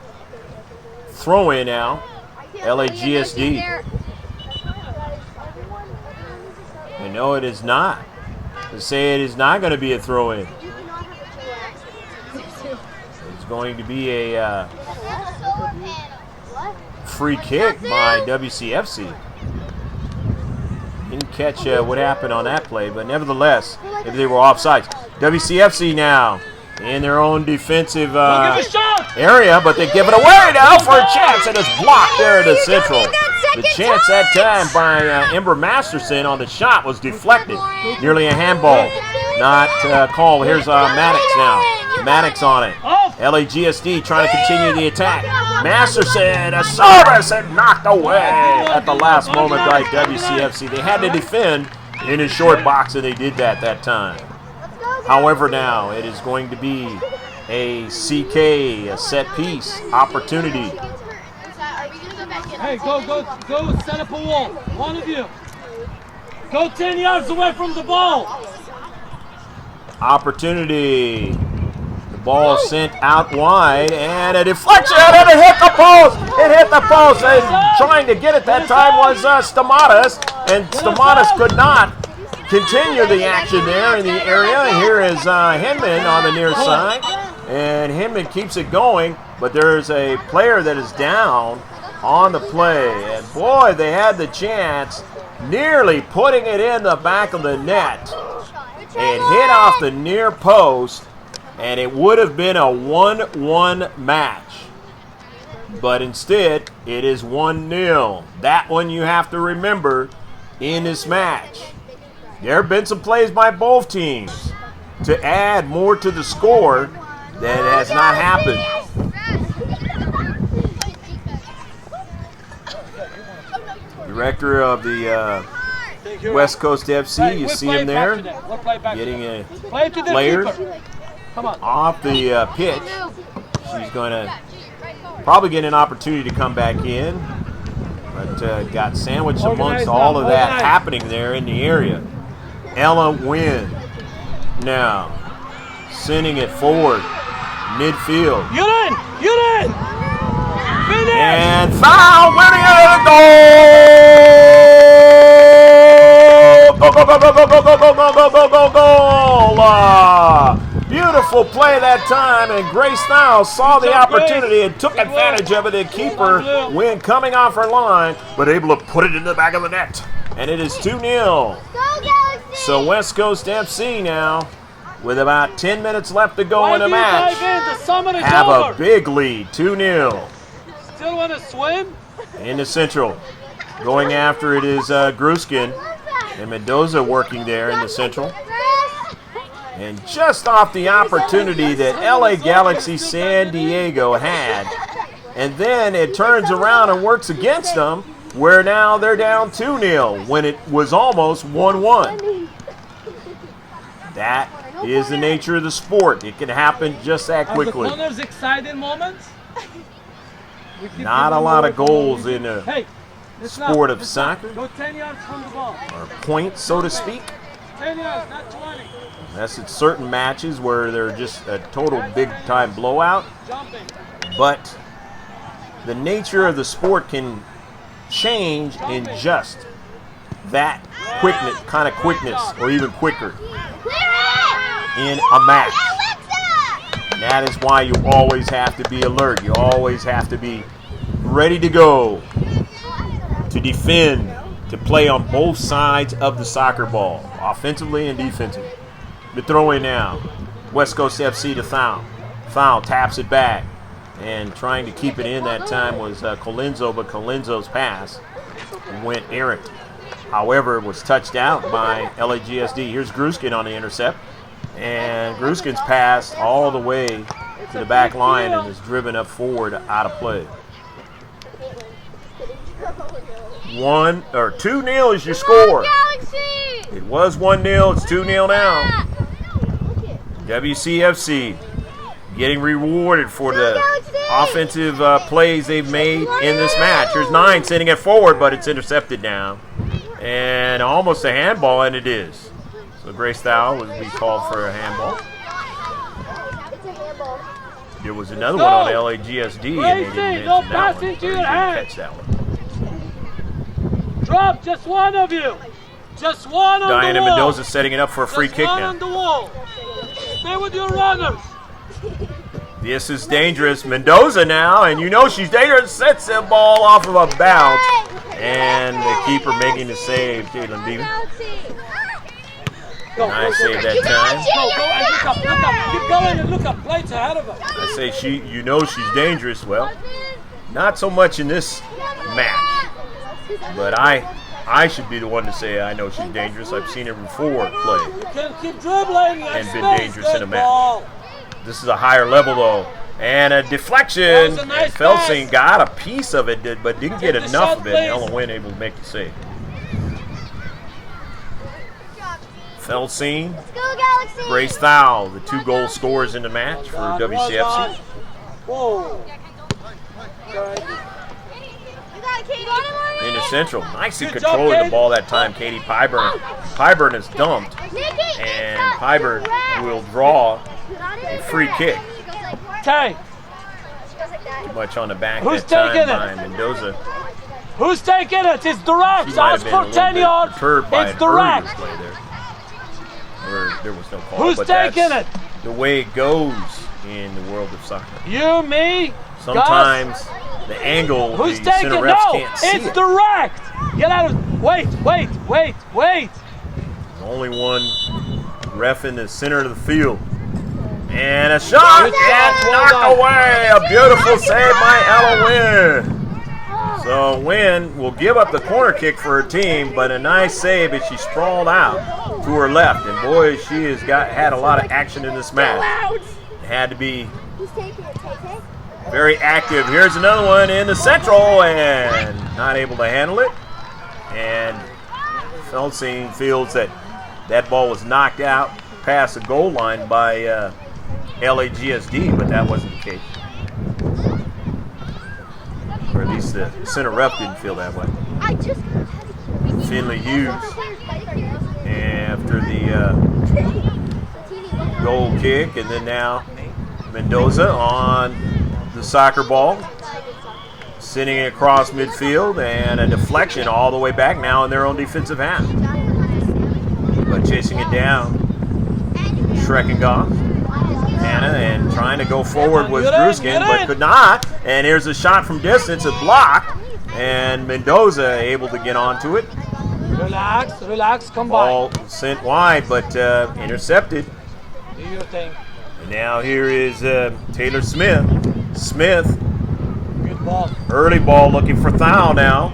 Speaker 1: throw-in now, LAGSD. And no, it is not. To say it is not going to be a throw-in. It's going to be a free kick by WCFC. Didn't catch what happened on that play, but nevertheless, if they were offsides. WCFC now in their own defensive area, but they give it away now for a chance, and it's blocked there at the central. The chance that time by Ember Masterson on the shot was deflected. Nearly a handball. Not called. Here's Maddox now. Maddox on it. LAGSD trying to continue the attack. Masterson, a service, and knocked away at the last moment by WCFC. They had to defend in a short box, and they did that time. However, now it is going to be a CK, a set piece opportunity.
Speaker 4: Hey, go, set up a wall. One of you. Go 10 yards away from the ball.
Speaker 1: Opportunity. The ball sent out wide, and a deflection, and it hit the post. It hit the post. And trying to get it that time was Stamatis, and Stamatis could not continue the action there in the area. Here is Hinman on the near side, and Hinman keeps it going, but there's a player that is down on the play, and boy, they had the chance, nearly putting it in the back of the net. It hit off the near post, and it would have been a 1-1 match. But instead, it is 1-0. That one you have to remember in this match. There have been some plays by both teams to add more to the score that has not happened. Director of the West Coast FC, you see him there, getting a player off the pitch. She's going to probably get an opportunity to come back in, but got sandwiched amongst all of that happening there in the area. Ella Wynn now sending it forward, midfield.
Speaker 4: You're in! Finish!
Speaker 1: And foul, winning it, goal! Go, go, go, go, go, go, go, go, go, go, go, goal! Beautiful play that time, and Grace Stiles saw the opportunity and took advantage of it. The keeper, Wynn, coming off her line, but able to put it in the back of the net. And it is 2-0. So West Coast FC now, with about 10 minutes left to go in the match, have a big lead, 2-0.
Speaker 4: Still want to swim?
Speaker 1: In the central. Going after it is Gruskin, and Mendoza working there in the central. And just off the opportunity that LA Galaxy San Diego had, and then it turns around and works against them, where now they're down 2-0 when it was almost 1-1. That is the nature of the sport. It can happen just that quickly.
Speaker 4: Are the corners exciting moments?
Speaker 1: Not a lot of goals in the sport of soccer,
Speaker 4: Go 10 yards from the ball.
Speaker 1: or points, so to speak.
Speaker 4: 10 yards, not 20.
Speaker 1: That's at certain matches where they're just a total big-time blowout.
Speaker 4: Jumping.
Speaker 1: But the nature of the sport can change in just that quickness, or even quicker in a match. That is why you always have to be alert. You always have to be ready to go, to defend, to play on both sides of the soccer ball, offensively and defensively. The throw in now. West Coast FC to Foul. Foul taps it back. And trying to keep it in that time was Colenso, but Colenso's pass went errant. However, it was touched out by LAGSD. Here's Gruskin on the intercept. And Gruskin's pass all the way to the back line and is driven up forward out of play. 2-0 is your score. It was 1-0. It's 2-0 now. WCFC getting rewarded for the offensive plays they've made in this match. Here's 9 sending it forward, but it's intercepted now. And almost a handball, and it is. So Grace Thou would be called for a handball. There was another one on LAGSD, and they didn't mention that one. They didn't catch that one.
Speaker 4: Drop, just one of you. Just one on the wall.
Speaker 1: Diana Mendoza setting it up for a free kick now.
Speaker 4: On the wall. Stay with your runners.
Speaker 1: This is dangerous. Mendoza now, and you know she's dangerous. Sets the ball off of a bounce. And the keeper making the save, Caitlin Beeman. Nice save that time.
Speaker 4: Go, and look up. Keep going and look up. Plates ahead of her.
Speaker 1: I say you know she's dangerous. Well, not so much in this match. But I should be the one to say I know she's dangerous. I've seen her before play.
Speaker 4: You can keep dribbling
Speaker 1: and been dangerous in a match. This is a higher level though. And a deflection.
Speaker 4: Nice
Speaker 1: and Felsing got a piece of it, but didn't get enough of it. And Ella Wynn able to make the save. Felsing, Grace Thou, the 2 goal scorers in the match for WCFC.
Speaker 4: Whoa.
Speaker 1: In the central, nicely controlling the ball that time. Katie Pyburn is dumped, and Hyber will draw a free kick.
Speaker 4: Okay.
Speaker 1: Too much on the back
Speaker 4: Who's
Speaker 1: that
Speaker 4: taking
Speaker 1: time
Speaker 4: it?
Speaker 1: by Mendoza.
Speaker 4: Who's taking it? It's direct.
Speaker 1: She might
Speaker 4: Ask
Speaker 1: have been a
Speaker 4: for
Speaker 1: little
Speaker 4: 10
Speaker 1: bit
Speaker 4: yards.
Speaker 1: deterred by
Speaker 4: It's
Speaker 1: an earlier
Speaker 4: direct.
Speaker 1: play there. Where there was no call.
Speaker 4: Who's
Speaker 1: but
Speaker 4: taking
Speaker 1: that's
Speaker 4: it?
Speaker 1: the way it goes in the world of soccer.
Speaker 4: You, me,
Speaker 1: Sometimes the angle,
Speaker 4: Who's
Speaker 1: the
Speaker 4: taking
Speaker 1: center
Speaker 4: it?
Speaker 1: refs
Speaker 4: No,
Speaker 1: can't see
Speaker 4: it's
Speaker 1: it.
Speaker 4: direct. Get out of. Wait.
Speaker 1: There's only one ref in the center of the field. And a shot
Speaker 4: Good catch,
Speaker 1: and
Speaker 4: well
Speaker 1: knocked
Speaker 4: done.
Speaker 1: away. A beautiful save by Ella Wynn. So Wynn will give up the corner kick for her team, but a nice save as she sprawled out to her left. And boy, she has had a lot of action in this match. It had to be very active. Here's another one in the central and not able to handle it. And Felsing feels that that ball was knocked out past the goal line by LAGSD, but that wasn't the case. Or at least the center ref didn't feel that way. Finley Hughes after the goal kick, and then now Mendoza on the soccer ball, sending it across midfield, and a deflection all the way back now in their own defensive half. But chasing it down, Schreckengoff, Hannah, and trying to go forward was Druskin, but could not. And here's a shot from distance, a block, and Mendoza able to get onto it.
Speaker 4: Relax, come
Speaker 1: Ball
Speaker 4: by.
Speaker 1: sent wide, but intercepted.
Speaker 4: Do your thing.
Speaker 1: And now here is Taylor Smith. Smith,
Speaker 4: Good ball.
Speaker 1: early ball looking for Thau now.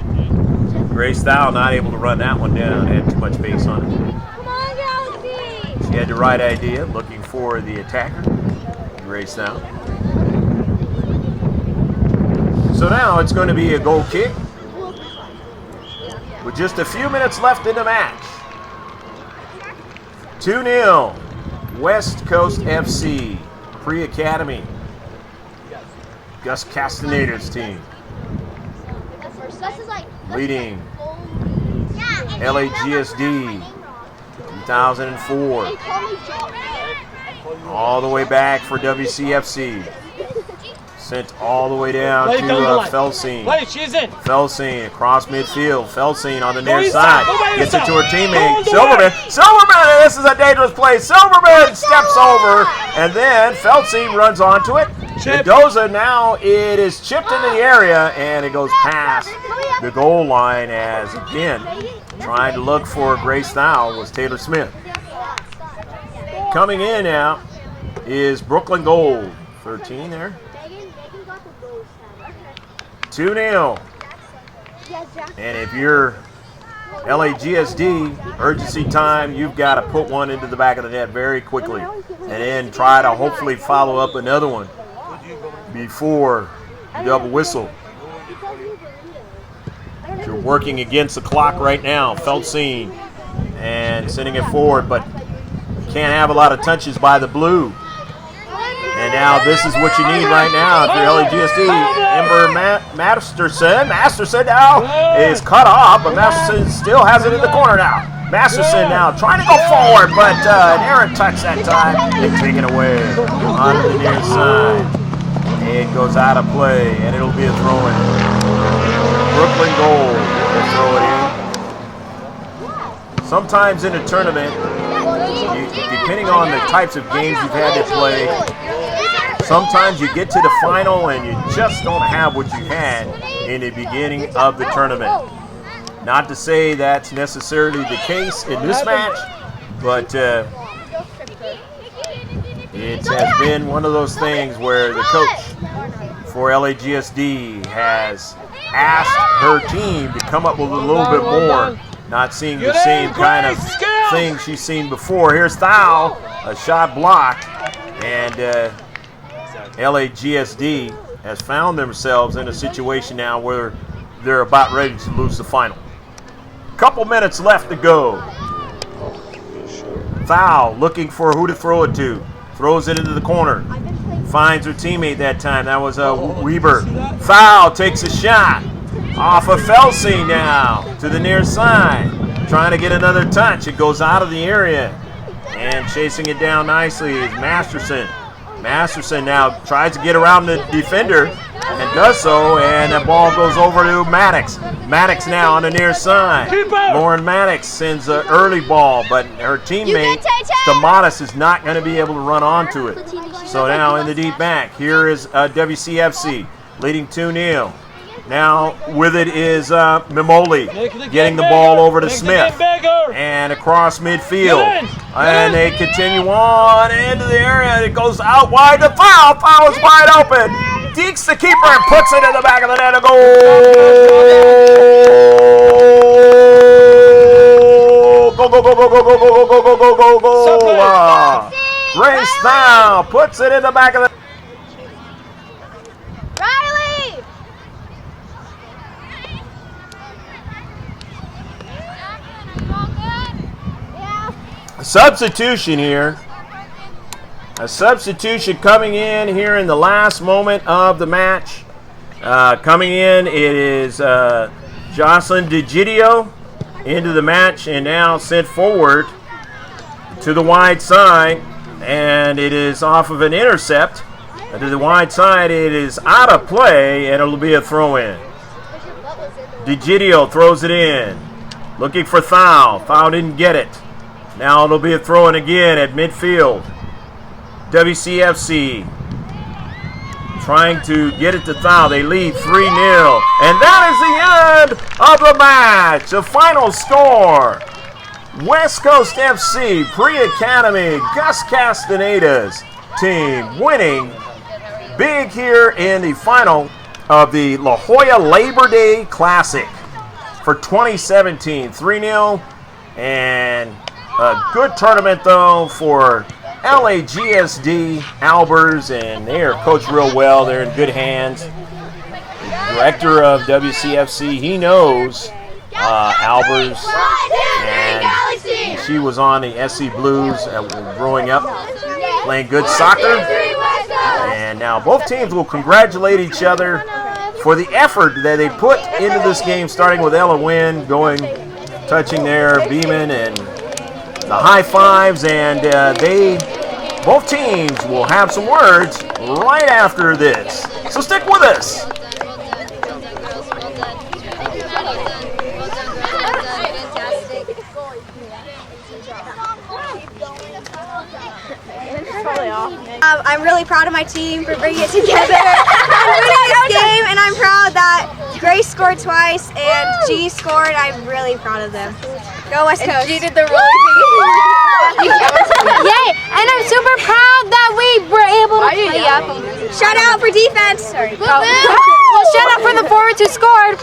Speaker 1: Grace Thau not able to run that one down, had too much pace on it. She had the right idea, looking for the attacker. Grace Thau. So now it's going to be a goal kick with just a few minutes left in the match. 2-0, West Coast FC, pre-academy. Gus Castaneda's team leading LAGSD 2004. All the way back for WCFC. Sent all the way down to Felsing.
Speaker 4: Wait, she's in.
Speaker 1: Felsing across midfield. Felsing on the near
Speaker 4: Go
Speaker 1: side.
Speaker 4: inside.
Speaker 1: Gets it to her teammate.
Speaker 4: Go
Speaker 1: Silverman. Silverman! This is a dangerous play. Silverman steps over. And then Felsing runs onto it.
Speaker 4: Chip.
Speaker 1: Mendoza now it is chipped into the area. And it goes past the goal line as, again, trying to look for Grace Thau was Taylor Smith. Coming in now is Brooklyn Gold. 13 there. 2-0. And if you're LAGSD, urgency time, you've got to put one into the back of the net very quickly. And then try to hopefully follow up another one before the double whistle. You're working against the clock right now. Felsing and sending it forward, but can't have a lot of touches by the blue. And now this is what you need right now if you're LAGSD. Ember Masterson. Masterson now is cut off, but Masterson still has it in the corner now. Masterson now trying to go forward, but an errant touch that time. They take it away on the near side. It goes out of play, and it'll be a throw-in. Brooklyn Gold will throw it in. Sometimes in a tournament, depending on the types of games you've had to play, sometimes you get to the final and you just don't have what you had in the beginning of the tournament. Not to say that's necessarily the case in this match, but it has been one of those things where the coach for LAGSD has asked her team to come up with a little bit more, not seeing the same kind of thing she's seen before. Here's Thau, a shot blocked, and LAGSD has found themselves in a situation now where they're about ready to lose the final. Couple minutes left to go. Thau looking for who to throw it to. Throws it into the corner. Finds her teammate that time. That was Weber. Thau takes a shot off of Felsing now to the near side. Trying to get another touch. It goes out of the area. And chasing it down nicely is Masterson. Masterson now tries to get around the defender and does so, and the ball goes over to Maddox. Maddox now on the near side. Lauren Maddox sends an early ball, but her teammate, Stamatis, is not going to be able to run onto it. So now in the deep back, here is WCFC leading 2-0. Now with it is Mimoli getting the ball over to Smith and across midfield. And they continue on into the area. It goes out wide. The foul. Foul is wide open. Dekes the keeper and puts it in the back of the net. A goal. Go, go, go, go, go, go, go, go, go, go, go, go, go. Grace Thal puts it in the back of the net. Substitution here. A substitution coming in here in the last moment of the match. Coming in, it is Jocelyn DeGidio into the match and now sent forward to the wide side. And it is off of an intercept. To the wide side, it is out of play, and it'll be a throw-in. DeGidio throws it in. Looking for Thal. Thal didn't get it. Now it'll be a throw-in again at midfield. WCFC trying to get it to Thal. They lead 3-0. And that is the end of the match. The final score. West Coast FC Pre-Academy Gus Castaneda's team winning big here in the final of the La Jolla Labor Day Classic for 2017. 3-0. And a good tournament, though, for Lagsd Albers, and they are coached real well. They're in good hands. The director of WCFC, he knows Albers, and she was on the SC Blues growing up, playing good soccer. And now both teams will congratulate each other for the effort that they put into this game, starting with Ella Wynn touching there, Beeman, and the high fives, and both teams will have some words right after this. So stick with us.
Speaker 5: I'm really proud of my team for bringing it together and winning this game, and I'm proud that Grace scored twice and G scored. I'm really proud of them. Go West Coast.
Speaker 2: G did the rolling thing.
Speaker 6: Yay! And I'm super proud that we were able to play up.
Speaker 5: Shout out for defense. Sorry.
Speaker 6: Well, shout out for the forwards who scored.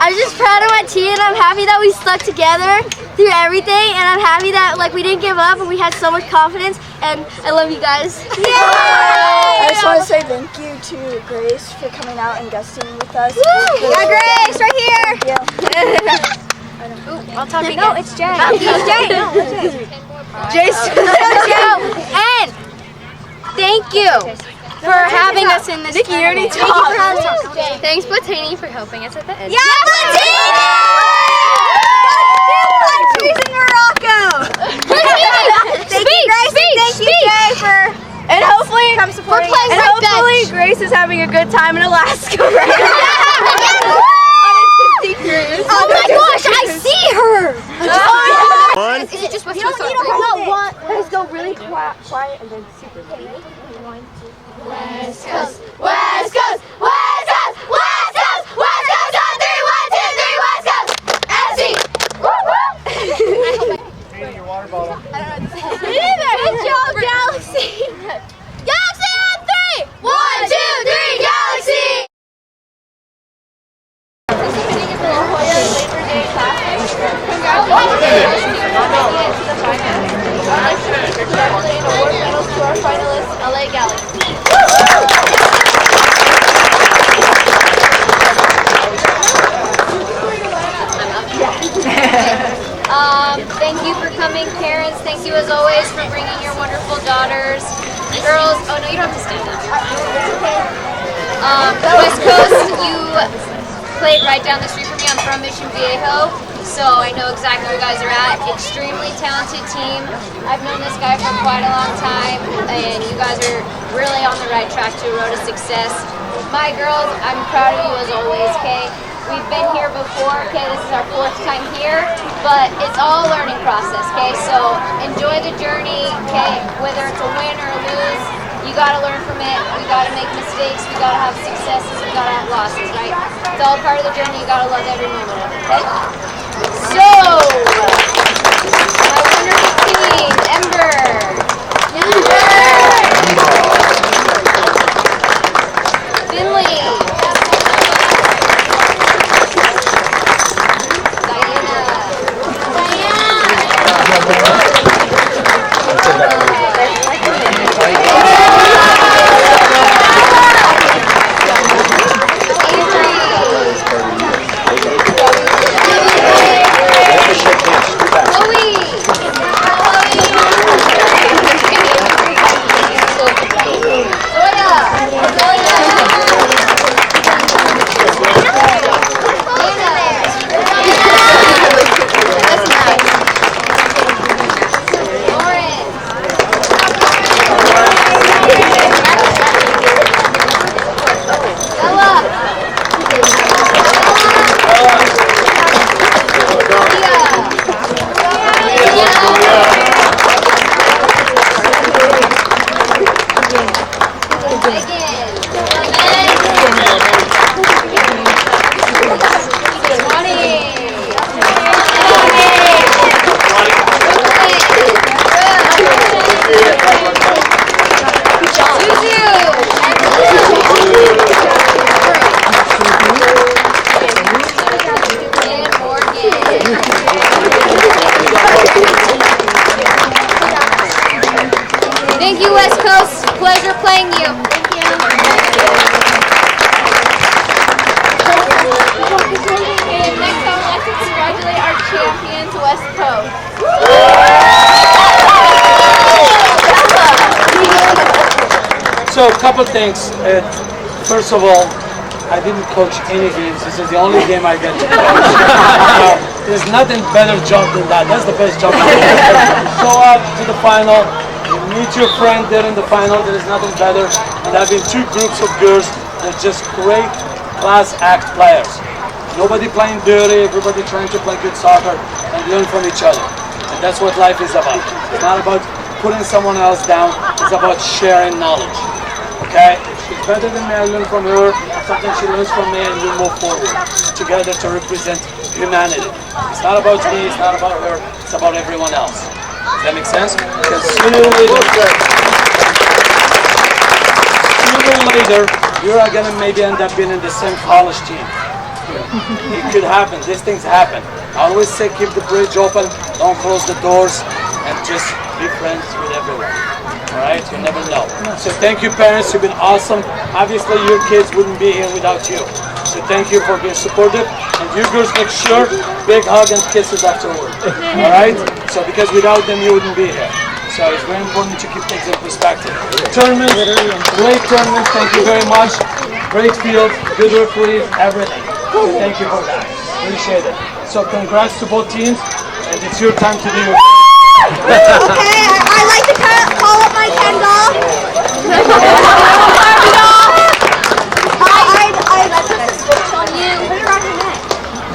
Speaker 2: I'm just proud of my team, and I'm happy that we stuck together through everything, and I'm happy that we didn't give up and we had so much confidence, and I love you guys.
Speaker 5: Yay!
Speaker 7: I just want to say thank you to Grace for coming out and guesting with us.
Speaker 5: Yeah, Grace, right here.
Speaker 7: Yeah.
Speaker 6: I'll talk again.
Speaker 5: No, it's Jay. It's Jay. No, it's Jay.
Speaker 6: And thank you for having us in this.
Speaker 5: Nikki, you already talked.
Speaker 6: Thanks, Platini, for helping us at the end.
Speaker 5: Yeah, Platini! Countries in Morocco. Thank you, Grace. Thank you, Jay, for
Speaker 7: And hopefully,
Speaker 5: come supporting us.
Speaker 7: and hopefully Grace is having a good time in Alaska right now.
Speaker 2: Oh my gosh, I see her!
Speaker 1: One.
Speaker 2: Is it just West
Speaker 5: You
Speaker 2: Coast?
Speaker 5: don't need to hold it.
Speaker 7: Let's go really quiet and then super loud.
Speaker 2: West Coast, West Coast, West Coast, West Coast, West Coast on 3, 1, 2, 3, West Coast! FC!
Speaker 3: Taking your water bottle.
Speaker 2: Good job, Galaxy! Galaxy on 3! 1, 2, 3, Galaxy! LA Galaxy. Thank you for coming, parents. Thank you as always for bringing your wonderful daughters. Girls, oh no, you don't have to stand up. West Coast, you played right down the street from me. I'm from Mission Viejo.
Speaker 6: so I know exactly where you guys are at. Extremely talented team. I've known this guy for quite a long time, and you guys are really on the right track to a road to success. My girls, I'm proud of you as always, okay? We've been here before, okay? This is our 4th time here, but it's all a learning process, okay? So enjoy the journey, okay? Whether it's a win or a lose, you gotta learn from it. We gotta make mistakes. We gotta have successes. We gotta have losses, right? It's all part of the journey. You gotta love every moment of it, okay? So, my wonderful team, Ember. Finley. Thank you, West Coast. Pleasure playing you. Thank you. And next, I would like to congratulate our champions, West Coast.
Speaker 8: So, a couple things. First of all, I didn't coach any games. This is the only game I get to coach. There's nothing better job than that. That's the best job. Go out to the final. Meet your friend there in the final. There is nothing better. And I've been 2 groups of girls. They're just great class act players. Nobody playing dirty. Everybody trying to play good soccer and learn from each other. And that's what life is about. It's not about putting someone else down. It's about sharing knowledge. Okay? If she's better than me, I learn from her. Something she learns from me, and we move forward together to represent humanity. It's not about me. It's not about her. It's about everyone else. Does that make sense? Because sooner or later, you are going to maybe end up being in the same college team. It could happen. These things happen. I always say keep the bridge open, don't close the doors, and just be friends with everyone. Alright? You never know. So thank you, parents. You've been awesome. Obviously, your kids wouldn't be here without you. So thank you for being supportive. And you girls make sure, big hug and kisses afterward. Alright? So because without them, you wouldn't be here. So it's very important to keep things in perspective. Tournament, great tournament. Thank you very much. Great field, good referees, everything. So thank you for that. Appreciate it. So congrats to both teams, and it's your time to do your
Speaker 5: Okay, I like to call up my Ken doll.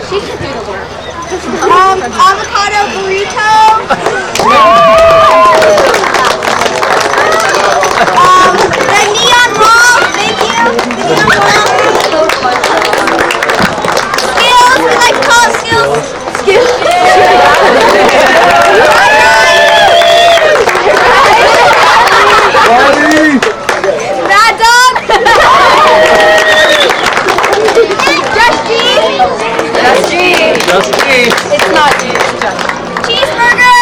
Speaker 6: She can do the work.
Speaker 5: Avocado burrito. The neon ball. Thank you. The neon ball. Skills. We like to call it skills. Mad dog.
Speaker 8: Just G.
Speaker 6: It's not you.
Speaker 5: Cheeseburger.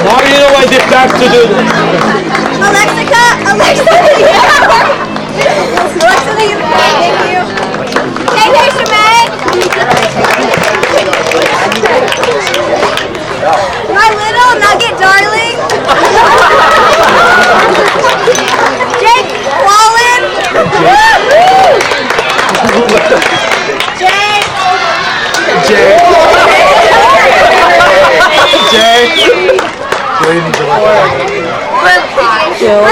Speaker 8: Now you know I did back to do this.
Speaker 5: Alexa the unicorn. Thank you. Hey, Shemay. My little nugget darling. Jake Wallen. Jake. I'd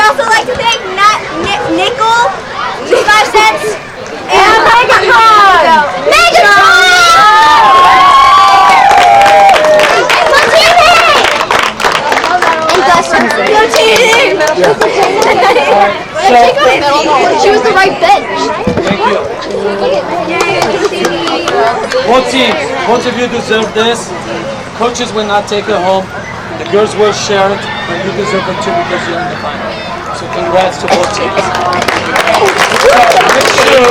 Speaker 5: also like to thank Nickel, 5 cents, and Megatron!
Speaker 2: She was the right bench.
Speaker 8: Thank you. Both of you deserve this. Coaches will not take it home. The girls will share it, but you deserve it too because you're in the final. So congrats to both teams. So make sure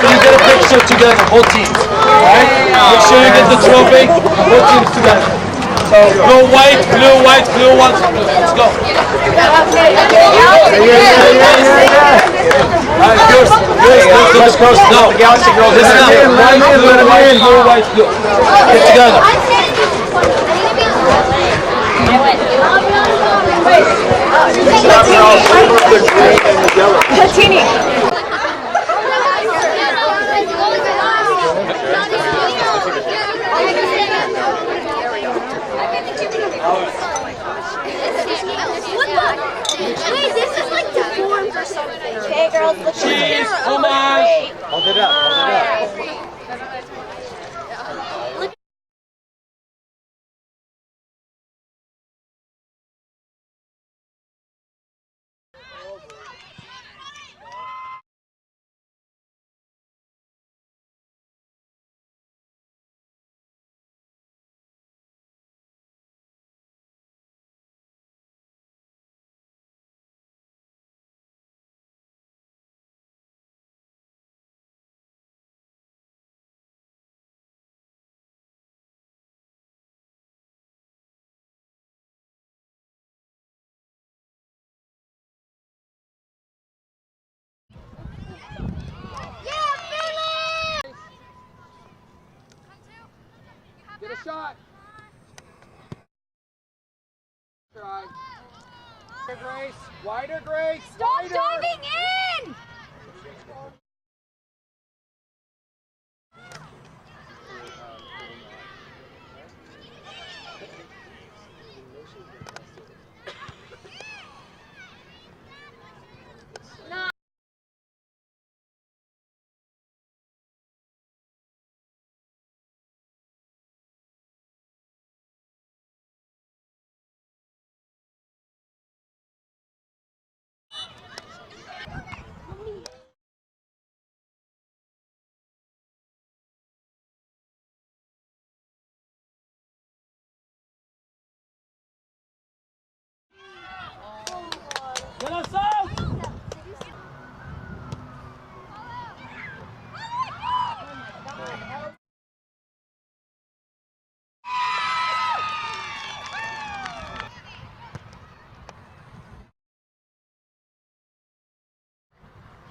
Speaker 8: you get a picture together, both teams. Alright? Make sure you get the trophy, both teams together. So go white, blue, one, blue. Let's go. Alright, girls, no. Galaxy girls, listen up. White, blue. Get together.
Speaker 2: Wait, this is like deformed or something.
Speaker 5: Okay, girls, look at the
Speaker 8: Cheese,
Speaker 5: camera.
Speaker 8: come on.
Speaker 3: Hold it up, hold it up. Get a shot. Try. Grace. Wider, Grace.
Speaker 5: Stop
Speaker 3: Wider.
Speaker 5: diving in!
Speaker 8: Get us out!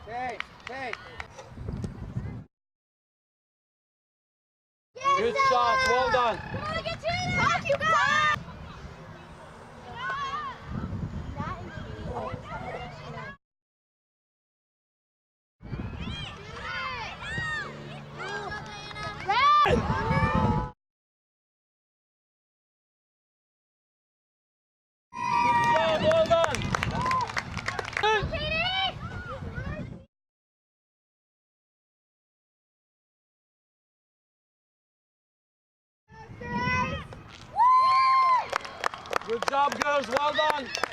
Speaker 3: Okay.
Speaker 8: Good shots, well done.
Speaker 5: Talk, you guys!
Speaker 8: Well done. Good job, girls. Well done.